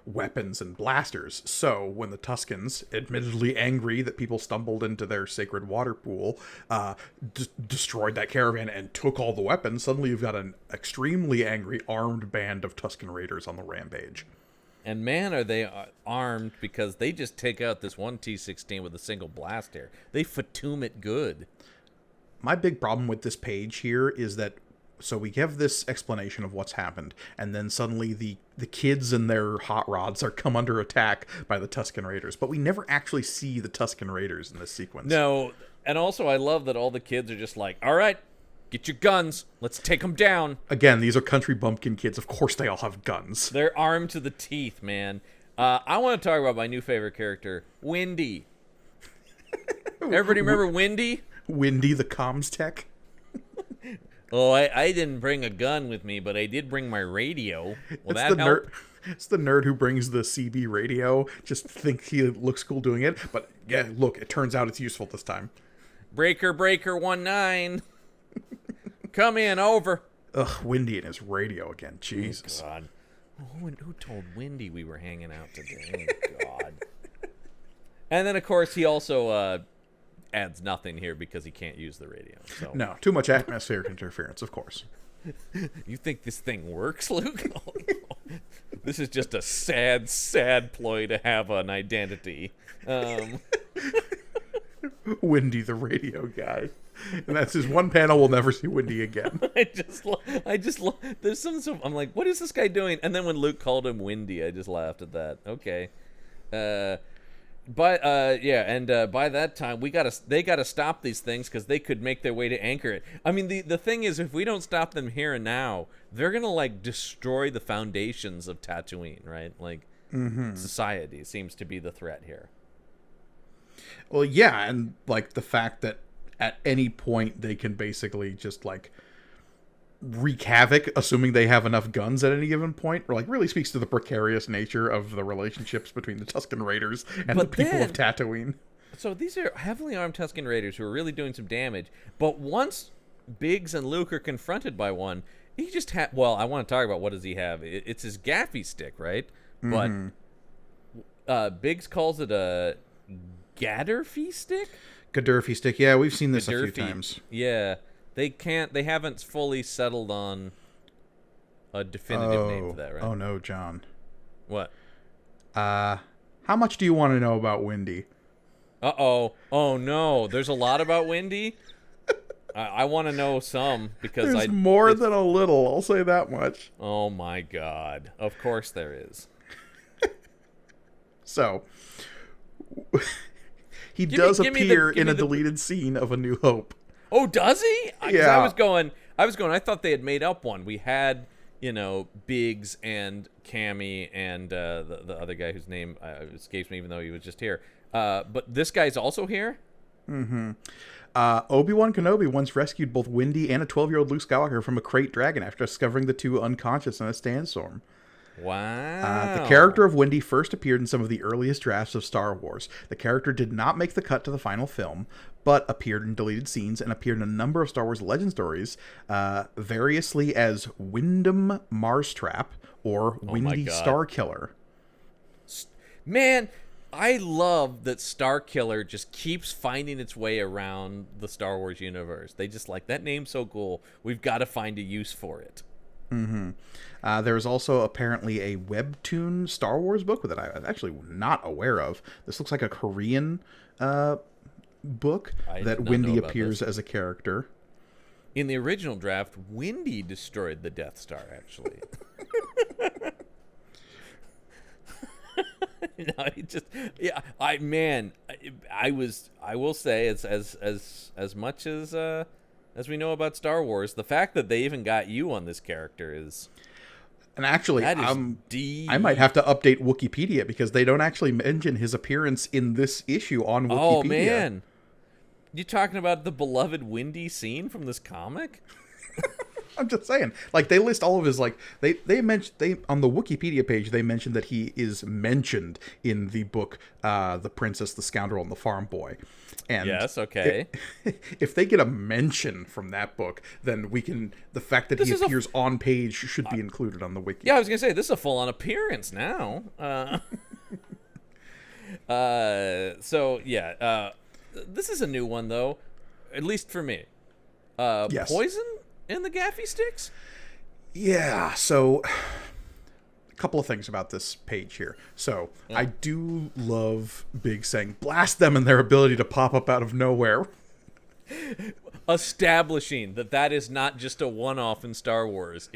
weapons and blasters. So, when the Tuskens, admittedly angry that people stumbled into their sacred water pool, destroyed that caravan and took all the weapons, suddenly you've got an extremely angry armed band of Tusken Raiders on the rampage. And man, are they armed, because they just take out this one T-16 with a single blaster. They fatum it good. My big problem with this page here is that, so we have this explanation of what's happened, and then suddenly the kids and their hot rods are come under attack by the Tusken Raiders, but we never actually see the Tusken Raiders in this sequence. No, and also I love that all the kids are just like, all right, get your guns. Let's take them down. Again, these are country bumpkin kids. Of course they all have guns. They're armed to the teeth, man. I want to talk about my new favorite character, Windy. Everybody remember Windy? Windy the comms tech? Oh, I didn't bring a gun with me, but I did bring my radio. Will that help? It's the nerd who brings the CB radio. Just think he looks cool doing it. But yeah, look, it turns out it's useful this time. Breaker 19. Come in, over. Ugh, Windy and his radio again. Jesus. Oh, God. Who told Windy we were hanging out today? Oh, God. And then, of course, he also adds nothing here because he can't use the radio. So. No, too much atmospheric interference, of course. You think this thing works, Luke? Oh, no. This is just a sad, sad ploy to have an identity. Windy the radio guy. And that's his one panel. We'll never see Windy again. I just there's some I'm like, what is this guy doing? And then when Luke called him Windy, I just laughed at that. Okay. By that time they gotta stop these things because they could make their way to anchor it. I mean, the thing is, if we don't stop them here and now, they're gonna like destroy the foundations of Tatooine, right? Like society seems to be the threat here. Well, yeah, and like the fact that at any point they can basically just like wreak havoc, assuming they have enough guns at any given point, or like really speaks to the precarious nature of the relationships between the Tusken Raiders and the people of Tatooine. So these are heavily armed Tusken Raiders who are really doing some damage, but once Biggs and Luke are confronted by one, He just had. Well, I want to talk about what does he have. It's his gaffy stick, right? But Biggs calls it a Gadderfy stick. Gadurfy stick. Yeah, we've seen this a few Gadurfy. times. Yeah, they haven't fully settled on a definitive name for that, right? Oh no, John. What? How much do you want to know about Windy? Uh-oh. Oh, no. There's a lot about Windy? I want to know some, because There's more than a little, I'll say that much. Oh, my God. Of course there is. So, he does appear in a the deleted scene of A New Hope. Oh, does he? 'Cause Yeah. I thought they had made up one. We had, Biggs and Cammy and the other guy whose name escapes me, even though he was just here. But this guy's also here? Obi-Wan Kenobi once rescued both Windy and a 12-year-old Luke Skywalker from a crate dragon after discovering the two unconscious in a sandstorm. Wow. The character of Windy first appeared in some of the earliest drafts of Star Wars. The character did not make the cut to the final film, but appeared in deleted scenes and appeared in a number of Star Wars legend stories, variously as Wyndham Marstrap or Windy Starkiller. Man, I love that Starkiller just keeps finding its way around the Star Wars universe. They just that name's so cool. We've got to find a use for it. There is also apparently a webtoon Star Wars book that I'm actually not aware of. This looks like a Korean book that Windy appears as a character. In the original draft, Windy destroyed the Death Star, actually. No, he just I will say it's as much as we know about Star Wars, the fact that they even got you on this character is. And actually, deep. I might have to update Wikipedia because they don't actually mention his appearance in this issue on Wikipedia. Oh man, you talking about the beloved Windy scene from this comic? I'm just saying, they list all of his they mentioned on the Wikipedia page they mentioned that he is mentioned in the book The Princess, the Scoundrel, and the Farm Boy. And yes, okay. If they get a mention from that book, then the fact that he appears on page should be included on the wiki. Yeah, I was gonna say this is a full-on appearance now. This is a new one though, at least for me. Yes. Poison in the gaffy sticks? Yeah, so a couple of things about this page here. So, I do love Big saying, blast them and their ability to pop up out of nowhere. Establishing that is not just a one-off in Star Wars.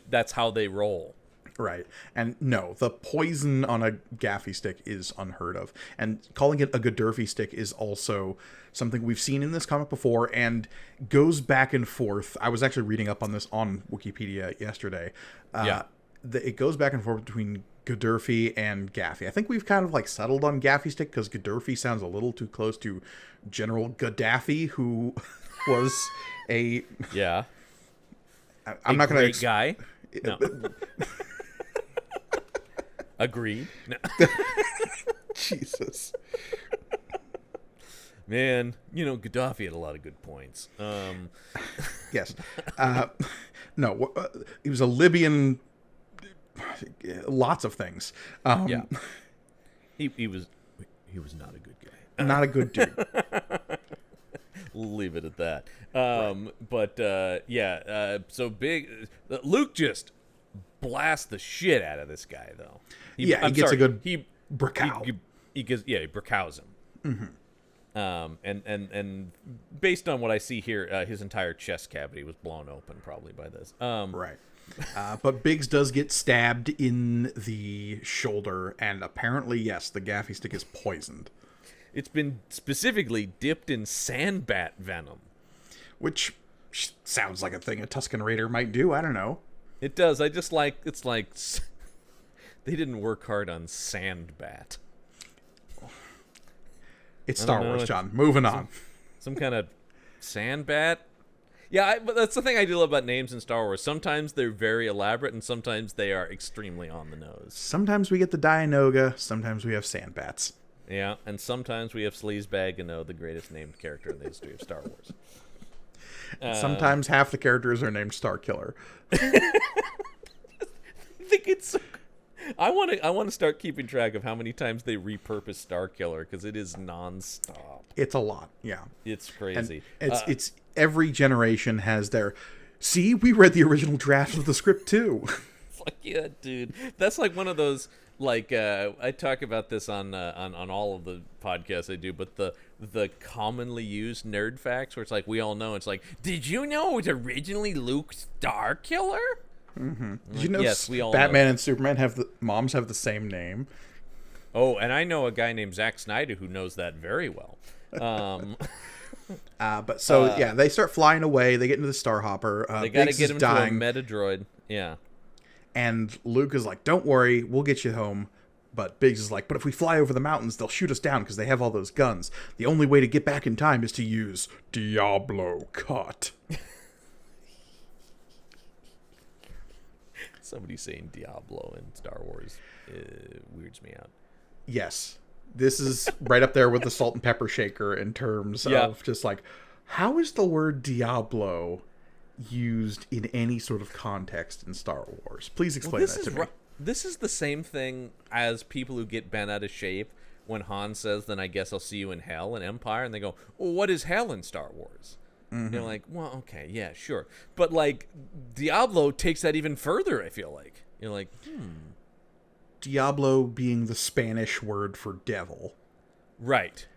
That's how they roll. Right. And no, the poison on a gaffy stick is unheard of. And calling it a Gadurfy stick is also something we've seen in this comic before and goes back and forth. I was actually reading up on this on Wikipedia yesterday. It goes back and forth between Gadurfy and Gaffy. I think we've kind of settled on Gaffy stick because Gadurfy sounds a little too close to General Gaddafi, who was a... Yeah. I'm not going to... Great guy. No. Agreed. No. Jesus. Man, Gaddafi had a lot of good points. Yes. No, he was a Libyan... Lots of things. Yeah. He was not a good guy. Not a good dude. Leave it at that. Right. But so Big Luke just blasts the shit out of this guy though. He gets a good brickow. He brickows him. Mm-hmm. And based on what I see here, his entire chest cavity was blown open probably by this. Right. But Biggs does get stabbed in the shoulder, and apparently, yes, the gaffy stick is poisoned. It's been specifically dipped in sandbat venom. Which sounds like a thing a Tusken Raider might do. I don't know. It does. It's like they didn't work hard on sandbat. It's Star Wars, John. Moving on. Some kind of sandbat. Yeah, but that's the thing I do love about names in Star Wars. Sometimes they're very elaborate, and sometimes they are extremely on the nose. Sometimes we get the Dianoga, sometimes we have sandbats. Yeah, and sometimes we have Sleazebag, the greatest named character in the history of Star Wars. Sometimes half the characters are named Starkiller. I think it's. I want to start keeping track of how many times they repurpose Starkiller because it is nonstop. It's a lot, yeah. It's crazy. And it's every generation has their. See, we read the original draft of the script too. Fuck yeah, dude. That's like one of those. Like I talk about this on all of the podcasts I do, but the commonly used nerd facts where it's like we all know it's like, did you know it was originally Luke Starkiller? Mm-hmm. Did you know yes, we all Batman know. and Superman moms have the same name? Oh, and I know a guy named Zack Snyder who knows that very well. Yeah, they start flying away. They get into the Starhopper. They got to Biggs get is him dying, to a Metadroid. Yeah. and Luke is like, "Don't worry, we'll get you home." But Biggs is like, "But if we fly over the mountains, they'll shoot us down because they have all those guns. The only way to get back in time is to use Diablo Cut." Somebody saying Diablo in Star Wars weirds me out. Yes. This is right up there with the salt and pepper shaker in terms of just like, how is the word Diablo used in any sort of context in Star Wars? Please explain that to me. This is the same thing as people who get bent out of shape when Han says, "Then I guess I'll see you in hell in Empire," and they go, "Well, what is hell in Star Wars?" Mm-hmm. You're like, well, okay, yeah, sure. But, like, Diablo takes that even further, I feel like. You're like, Diablo being the Spanish word for devil. Right.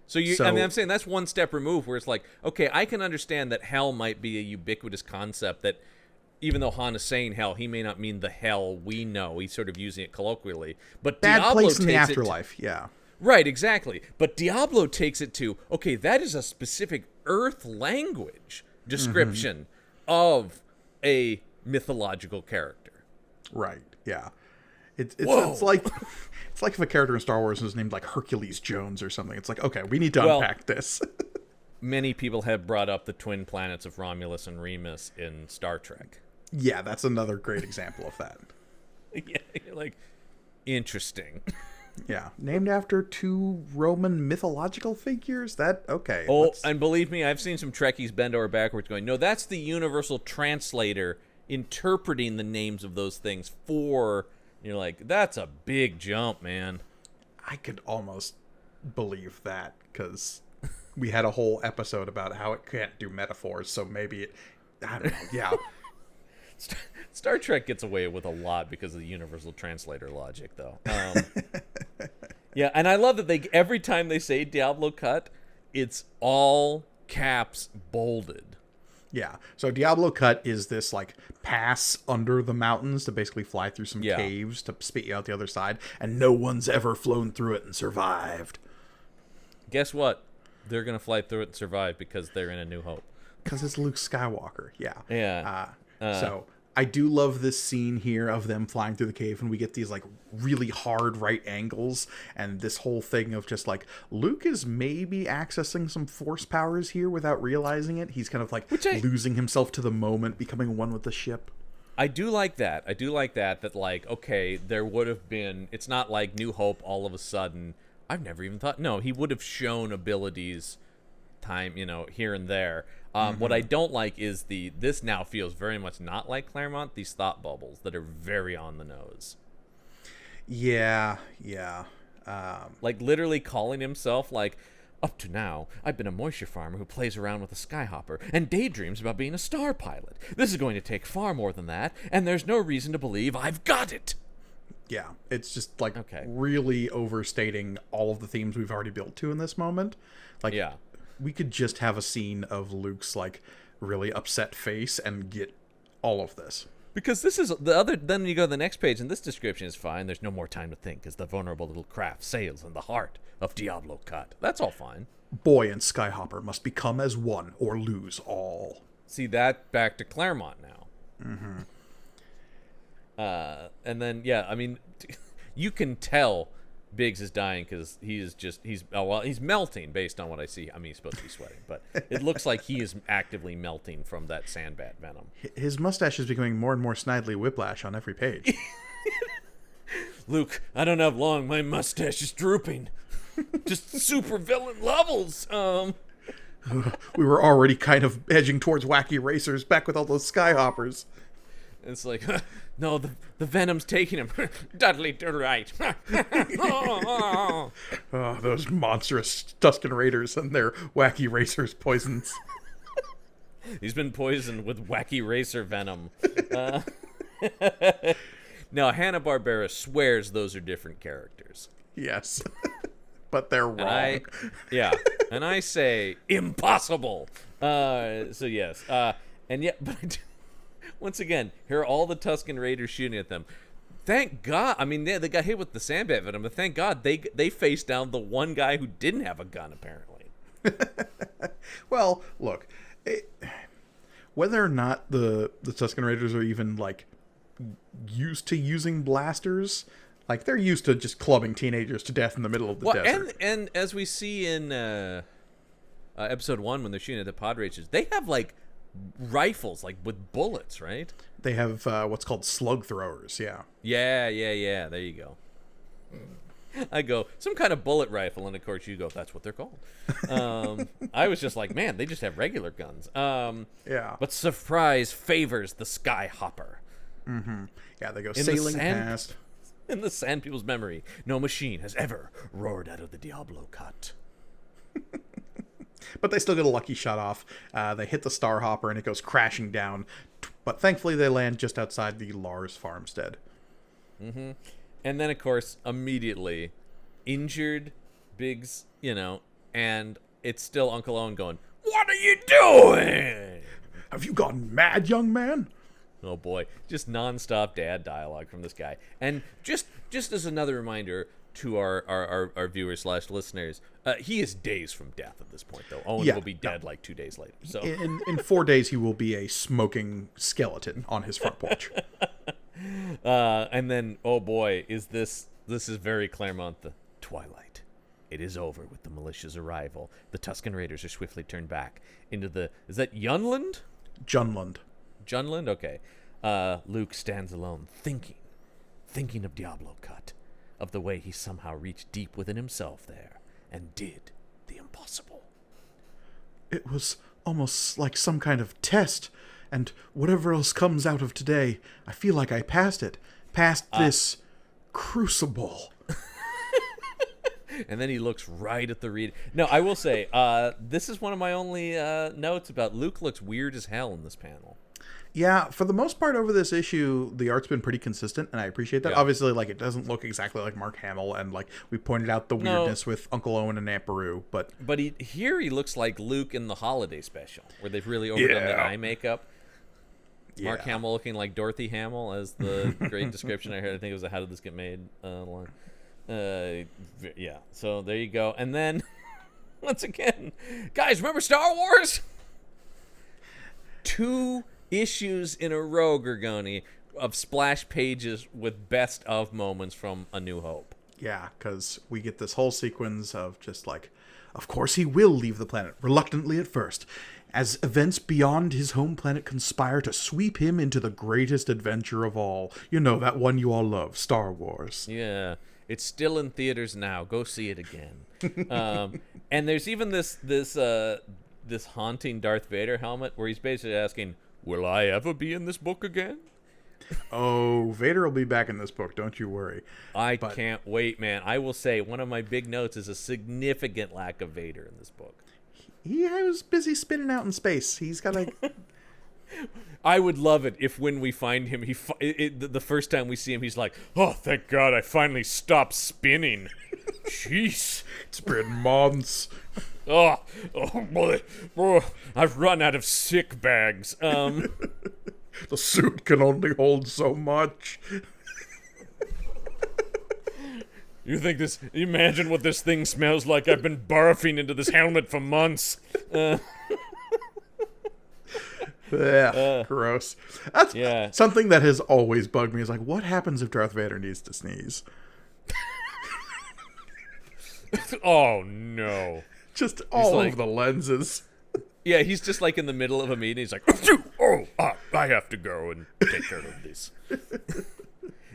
So, I mean, I'm saying that's one step removed where it's like, okay, I can understand that hell might be a ubiquitous concept that even though Han is saying hell, he may not mean the hell we know. He's sort of using it colloquially. But Bad Diablo place in the takes afterlife, yeah. Right, exactly. But Diablo takes it to, okay, that is a specific Earth language description of a mythological character. Right, yeah. It's like if a character in Star Wars was named like Hercules Jones or something. It's like, okay, we need to unpack this. Many people have brought up the twin planets of Romulus and Remus in Star Trek. Yeah, that's another great example of that. Yeah, you're like, interesting. Yeah, named after two Roman mythological figures? Okay. And believe me, I've seen some Trekkies bend over backwards going, no, that's the universal translator interpreting the names of those things for... You're like, that's a big jump, man. I could almost believe that, because we had a whole episode about how it can't do metaphors, so maybe it... I don't know, yeah. Star Trek gets away with a lot because of the universal translator logic, though. Yeah, and I love that every time they say Diablo Cut, it's all caps bolded. Yeah, so Diablo Cut is this, like, pass under the mountains to basically fly through some caves to spit you out the other side, and no one's ever flown through it and survived. Guess what? They're going to fly through it and survive because they're in A New Hope. Because it's Luke Skywalker, yeah. Yeah. So I do love this scene here of them flying through the cave, and we get these like really hard right angles, and this whole thing of just like Luke is maybe accessing some force powers here without realizing it. He's kind of like losing himself to the moment, becoming one with the ship. I do like that. That like, okay, there would have been, it's not like New Hope all of a sudden. I've never even thought, no, he would have shown abilities here and there. What I don't like is this now feels very much not like Claremont, these thought bubbles that are very on the nose. Yeah. Like literally calling himself like, up to now, I've been a moisture farmer who plays around with a skyhopper and daydreams about being a star pilot. This is going to take far more than that, and there's no reason to believe I've got it. Yeah, it's just like really overstating all of the themes we've already built to in this moment. Like, yeah. We could just have a scene of Luke's like really upset face and get all of this. Because this is then you go to the next page and this description is fine. There's no more time to think as the vulnerable little craft sails in the heart of Diablo Cut. That's all fine. Boy and Skyhopper must become as one or lose all. See that back to Claremont now. Mm-hmm. And then, yeah, I mean, you can tell Biggs is dying because he's melting based on what I see. I mean, he's supposed to be sweating, but it looks like he is actively melting from that sandbat venom. His mustache is becoming more and more Snidely Whiplash on every page. Luke, I don't have long. My mustache is drooping. Just super villain levels. We were already kind of edging towards wacky racers back with all those skyhoppers. It's like, no, the venom's taking him. Dudley, to right. Oh, those monstrous Tusken Raiders and their wacky racers poisons. He's been poisoned with wacky racer venom. Now, Hanna-Barbera swears those are different characters. Yes. But they're wrong. And I say, impossible. So, yes. And yet, but once again, here are all the Tusken Raiders shooting at them. Thank God. I mean, they got hit with the sandbat venom, but thank God they faced down the one guy who didn't have a gun, apparently. Well, look, whether or not the Tusken Raiders are even, like, used to using blasters, like, they're used to just clubbing teenagers to death in the middle of the desert. And as we see in episode 1 when they're shooting at the pod races, they have, like, rifles, like, with bullets, right? They have what's called slug throwers, yeah. Yeah, there you go. I go, some kind of bullet rifle, and of course you go, that's what they're called. I was just like, man, they just have regular guns. Yeah. But surprise favors the Skyhopper. Mm-hmm. Yeah, they go sailing past. In the Sand People's memory, no machine has ever roared out of the Diablo cut. But they still get a lucky shot off. They hit the Starhopper and it goes crashing down. But thankfully they land just outside the Lars farmstead. Mm-hmm. And then, of course, immediately, injured Biggs, and it's still Uncle Owen going, "What are you doing? Have you gone mad, young man?" Oh boy, just nonstop dad dialogue from this guy. And just as another reminder to our viewers / listeners, he is days from death at this point, though. Owen will be dead like 2 days later. So in 4 days, he will be a smoking skeleton on his front porch. And then, oh boy, this is very Claremont. The twilight. It is over with the militia's arrival. The Tusken Raiders are swiftly turned back into the... Is that Yunland? Junland. Junland? Okay. Luke stands alone, thinking of Diablo Cut, of the way he somehow reached deep within himself there and did the impossible. It was almost like some kind of test, and whatever else comes out of today, I feel like I passed it. Past this crucible. And then he looks right at the read. No, I will say, this is one of my only notes about Luke looks weird as hell in this panel. Yeah, for the most part over this issue, the art's been pretty consistent, and I appreciate that. Yeah. Obviously, like, it doesn't look exactly like Mark Hamill, and, like, we pointed out the weirdness with Uncle Owen and Aunt Beru, but here he looks like Luke in the holiday special, where they've really overdone the eye makeup. Mark Hamill looking like Dorothy Hamill, as the great description I heard. I think it was a "How Did This Get Made" line. Yeah, so there you go. And then, once again, guys, remember Star Wars? 2 issues in a row, Gorgoni, of splash pages with best of moments from A New Hope. Yeah, because we get this whole sequence of just like, of course he will leave the planet, reluctantly at first, as events beyond his home planet conspire to sweep him into the greatest adventure of all. You know, that one you all love, Star Wars. Yeah, it's still in theaters now. Go see it again. And there's even this haunting Darth Vader helmet where he's basically asking, will I ever be in this book again? Oh, Vader will be back in this book, don't you worry. I can't wait, man. I will say one of my big notes is a significant lack of Vader in this book. He was busy spinning out in space. He's got a... I would love it if when we find him, the first time we see him, he's like, "Oh, thank God, I finally stopped spinning." Jeez. It's been months. Oh boy. Oh, I've run out of sick bags. The suit can only hold so much. Imagine what this thing smells like. I've been barfing into this helmet for months. Gross. That's something that has always bugged me, is like, what happens if Darth Vader needs to sneeze? Oh, no. Just all over the lenses. Yeah, he's just like in the middle of a meeting. He's like, I have to go and take care of this.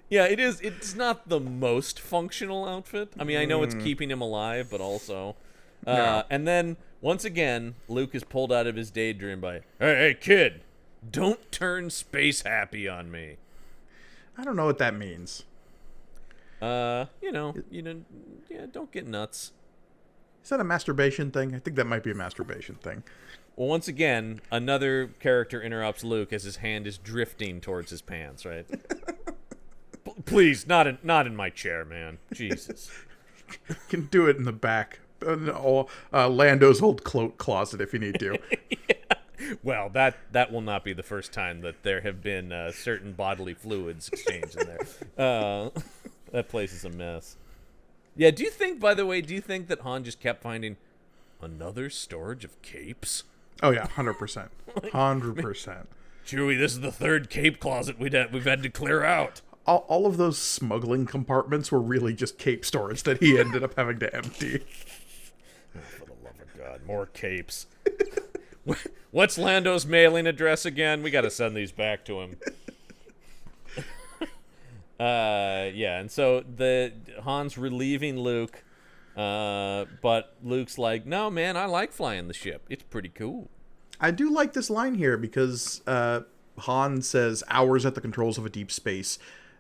Yeah, it is. It's not the most functional outfit. I mean, I know it's keeping him alive, but also, No. And then, once again, Luke is pulled out of his daydream by, hey, kid, don't turn space happy on me. I don't know what that means. Yeah, don't get nuts. Is that a masturbation thing? I think that might be a masturbation thing. Well, once again, another character interrupts Luke as his hand is drifting towards his pants, right? Please, not in my chair, man. Jesus. Can do it in the back. Lando's old cloak closet if you need to. Yeah. Well, that will not be the first time that there have been certain bodily fluids exchanged in there. That place is a mess. Yeah, by the way, that Han just kept finding another storage of capes? Oh, yeah, 100%. 100%. Chewie, this is the third cape closet we've had to clear out. All of those smuggling compartments were really just cape storage that he ended up having to empty. Oh, for the love of God, more capes. What's Lando's mailing address again? We got to send these back to him. Yeah, and so Han's relieving Luke, but Luke's like, no, man, I like flying the ship. It's pretty cool. I do like this line here because Han says hours at the controls of a deep space,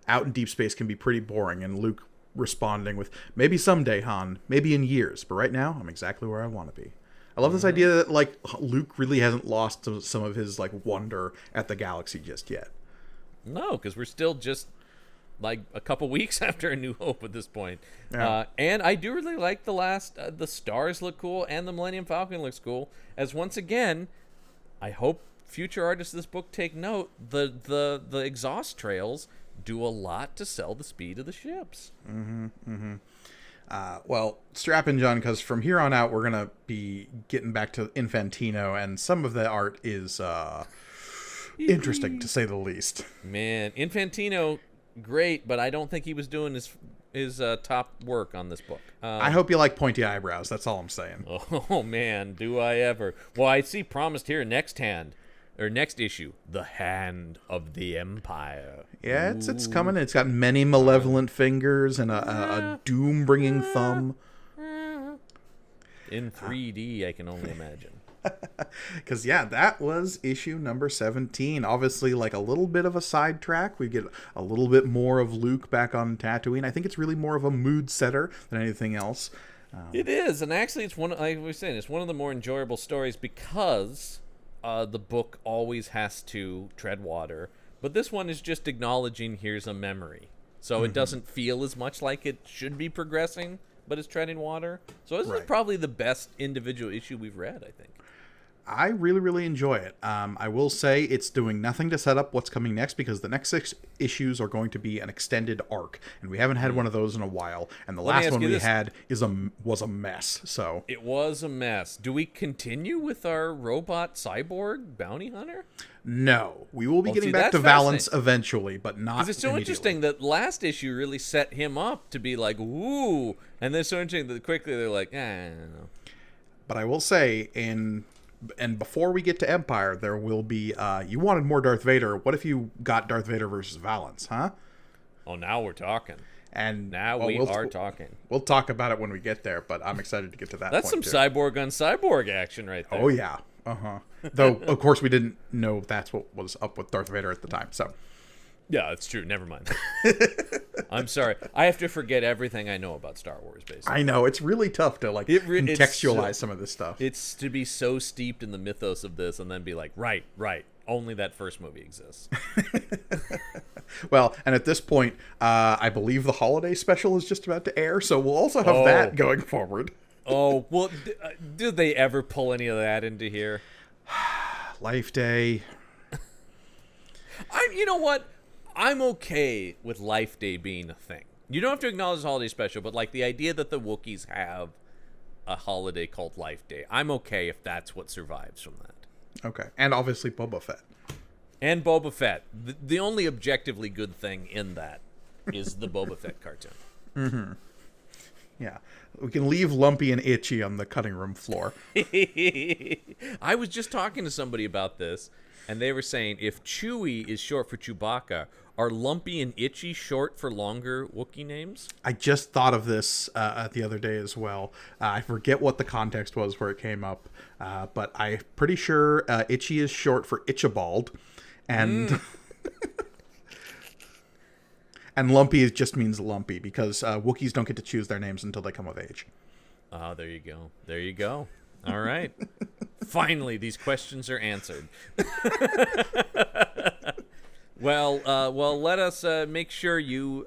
out in deep space can be pretty boring, and Luke responding with, maybe someday, Han, maybe in years, but right now, I'm exactly where I want to be. I love this idea that, like, Luke really hasn't lost some of his, like, wonder at the galaxy just yet. No, because we're still just like a couple weeks after A New Hope at this point. Yeah. And I do really like the stars look cool, and the Millennium Falcon looks cool. As once again, I hope future artists of this book take note, the exhaust trails do a lot to sell the speed of the ships. Well, strap in, John, because from here on out, we're going to be getting back to Infantino, and some of the art is interesting, to say the least. Man, Infantino, great, but I don't think he was doing his top work on this book. I hope you like pointy eyebrows. That's all I'm saying. Oh, man, do I ever. Well, I see promised here next issue, The Hand of the Empire. Yeah, it's coming. It's got many malevolent fingers and a doom-bringing thumb. In 3D, I can only imagine. Because, yeah, that was issue number 17. Obviously, like a little bit of a sidetrack. We get a little bit more of Luke back on Tatooine. I think it's really more of a mood setter than anything else. It is, and actually, it's like we were saying, it's one of the more enjoyable stories because the book always has to tread water. But this one is just acknowledging here's a memory. So it doesn't feel as much like it should be progressing, but it's treading water. So this is probably the best individual issue we've read, I think. I really, really enjoy it. I will say it's doing nothing to set up what's coming next because the next 6 issues are going to be an extended arc, and we haven't had one of those in a while. And the last one we had was a mess. So it was a mess. Do we continue with our robot cyborg bounty hunter? No, we will be getting back to Valance eventually, but not. Because it's so interesting that last issue really set him up to be like, ooh, and then so interesting that quickly they're like, I don't know. But I will say And before we get to Empire, there will be, you wanted more Darth Vader. What if you got Darth Vader versus Valance, huh? Oh, now we're talking. And now we are talking. We'll talk about it when we get there, but I'm excited to get to that That's point, some cyborg on cyborg action right there. Oh, yeah. Though, of course, we didn't know that's what was up with Darth Vader at the time, so. Yeah, it's true. Never mind. I'm sorry. I have to forget everything I know about Star Wars, basically. I know. It's really tough to, contextualize some of this stuff. It's to be so steeped in the mythos of this and then be like, right. Only that first movie exists. Well, and at this point, I believe the holiday special is just about to air, so we'll also have that going forward. Oh, well, did they ever pull any of that into here? Life Day. You know what? I'm okay with Life Day being a thing. You don't have to acknowledge the holiday special, but like the idea that the Wookiees have a holiday called Life Day, I'm okay if that's what survives from that. Okay. And obviously Boba Fett. And Boba Fett. The only objectively good thing in that is the Boba Fett cartoon. Yeah. We can leave Lumpy and Itchy on the cutting room floor. I was just talking to somebody about this, and they were saying if Chewie is short for Chewbacca, are Lumpy and Itchy short for longer Wookiee names? I just thought of this the other day as well. I forget what the context was where it came up, but I'm pretty sure Itchy is short for Itchabald, and and Lumpy just means lumpy because Wookiees don't get to choose their names until they come of age. Oh, there you go. There you go. All right. Finally, these questions are answered. Well, let us make sure you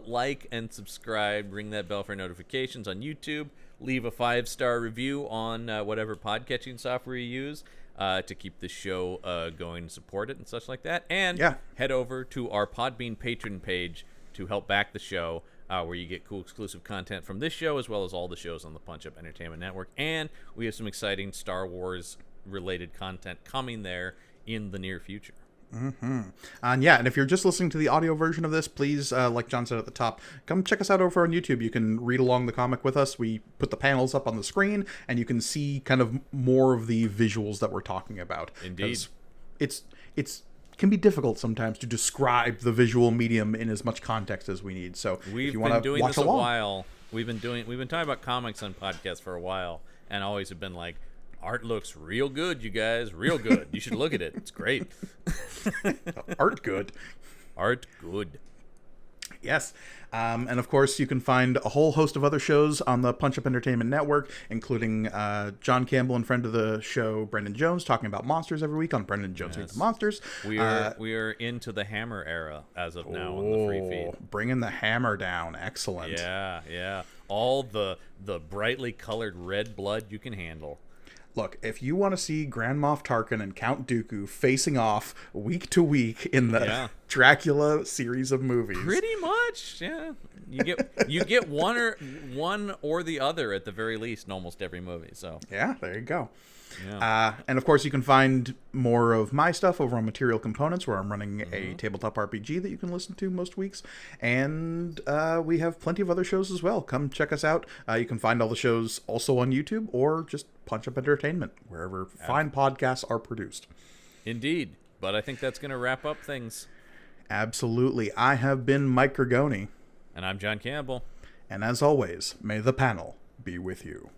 like and subscribe, ring that bell for notifications on YouTube, leave a 5-star review on whatever podcatching software you use to keep the show going and support it and such like that. And head over to our Podbean patron page to help back the show, where you get cool exclusive content from this show as well as all the shows on the Punch Up Entertainment Network. And we have some exciting Star Wars related content coming there in the near future. And if you're just listening to the audio version of this, please, like John said at the top, come check us out over on YouTube. You can read along the comic with us. We put the panels up on the screen, and you can see kind of more of the visuals that we're talking about. Indeed. It's can be difficult sometimes to describe the visual medium in as much context as we need. So we've if you been doing watch this along, a while. We've been talking about comics on podcasts for a while, and always have been like, art looks real good, you guys, real good. You should look at it. It's great. Art good. Art good. Yes. And of course, you can find a whole host of other shows on the Punch Up Entertainment Network, including John Campbell and friend of the show, Brendan Jones, talking about monsters every week on Brendan Jones Meet the Monsters. We are into the Hammer era as of now on the free feed. Bringing the hammer down. Excellent. Yeah. All the brightly colored red blood you can handle. Look, if you want to see Grand Moff Tarkin and Count Dooku facing off week to week in the Dracula series of movies, pretty much, yeah, you get one or the other at the very least in almost every movie. So yeah, there you go. Yeah. And of course, you can find more of my stuff over on Material Components, where I'm running a tabletop RPG that you can listen to most weeks. And we have plenty of other shows as well. Come check us out. You can find all the shows also on YouTube or just Punch Up Entertainment, wherever fine podcasts are produced. Indeed. But I think that's going to wrap up things. Absolutely. I have been Mike Gergoni. And I'm John Campbell. And as always, may the panel be with you.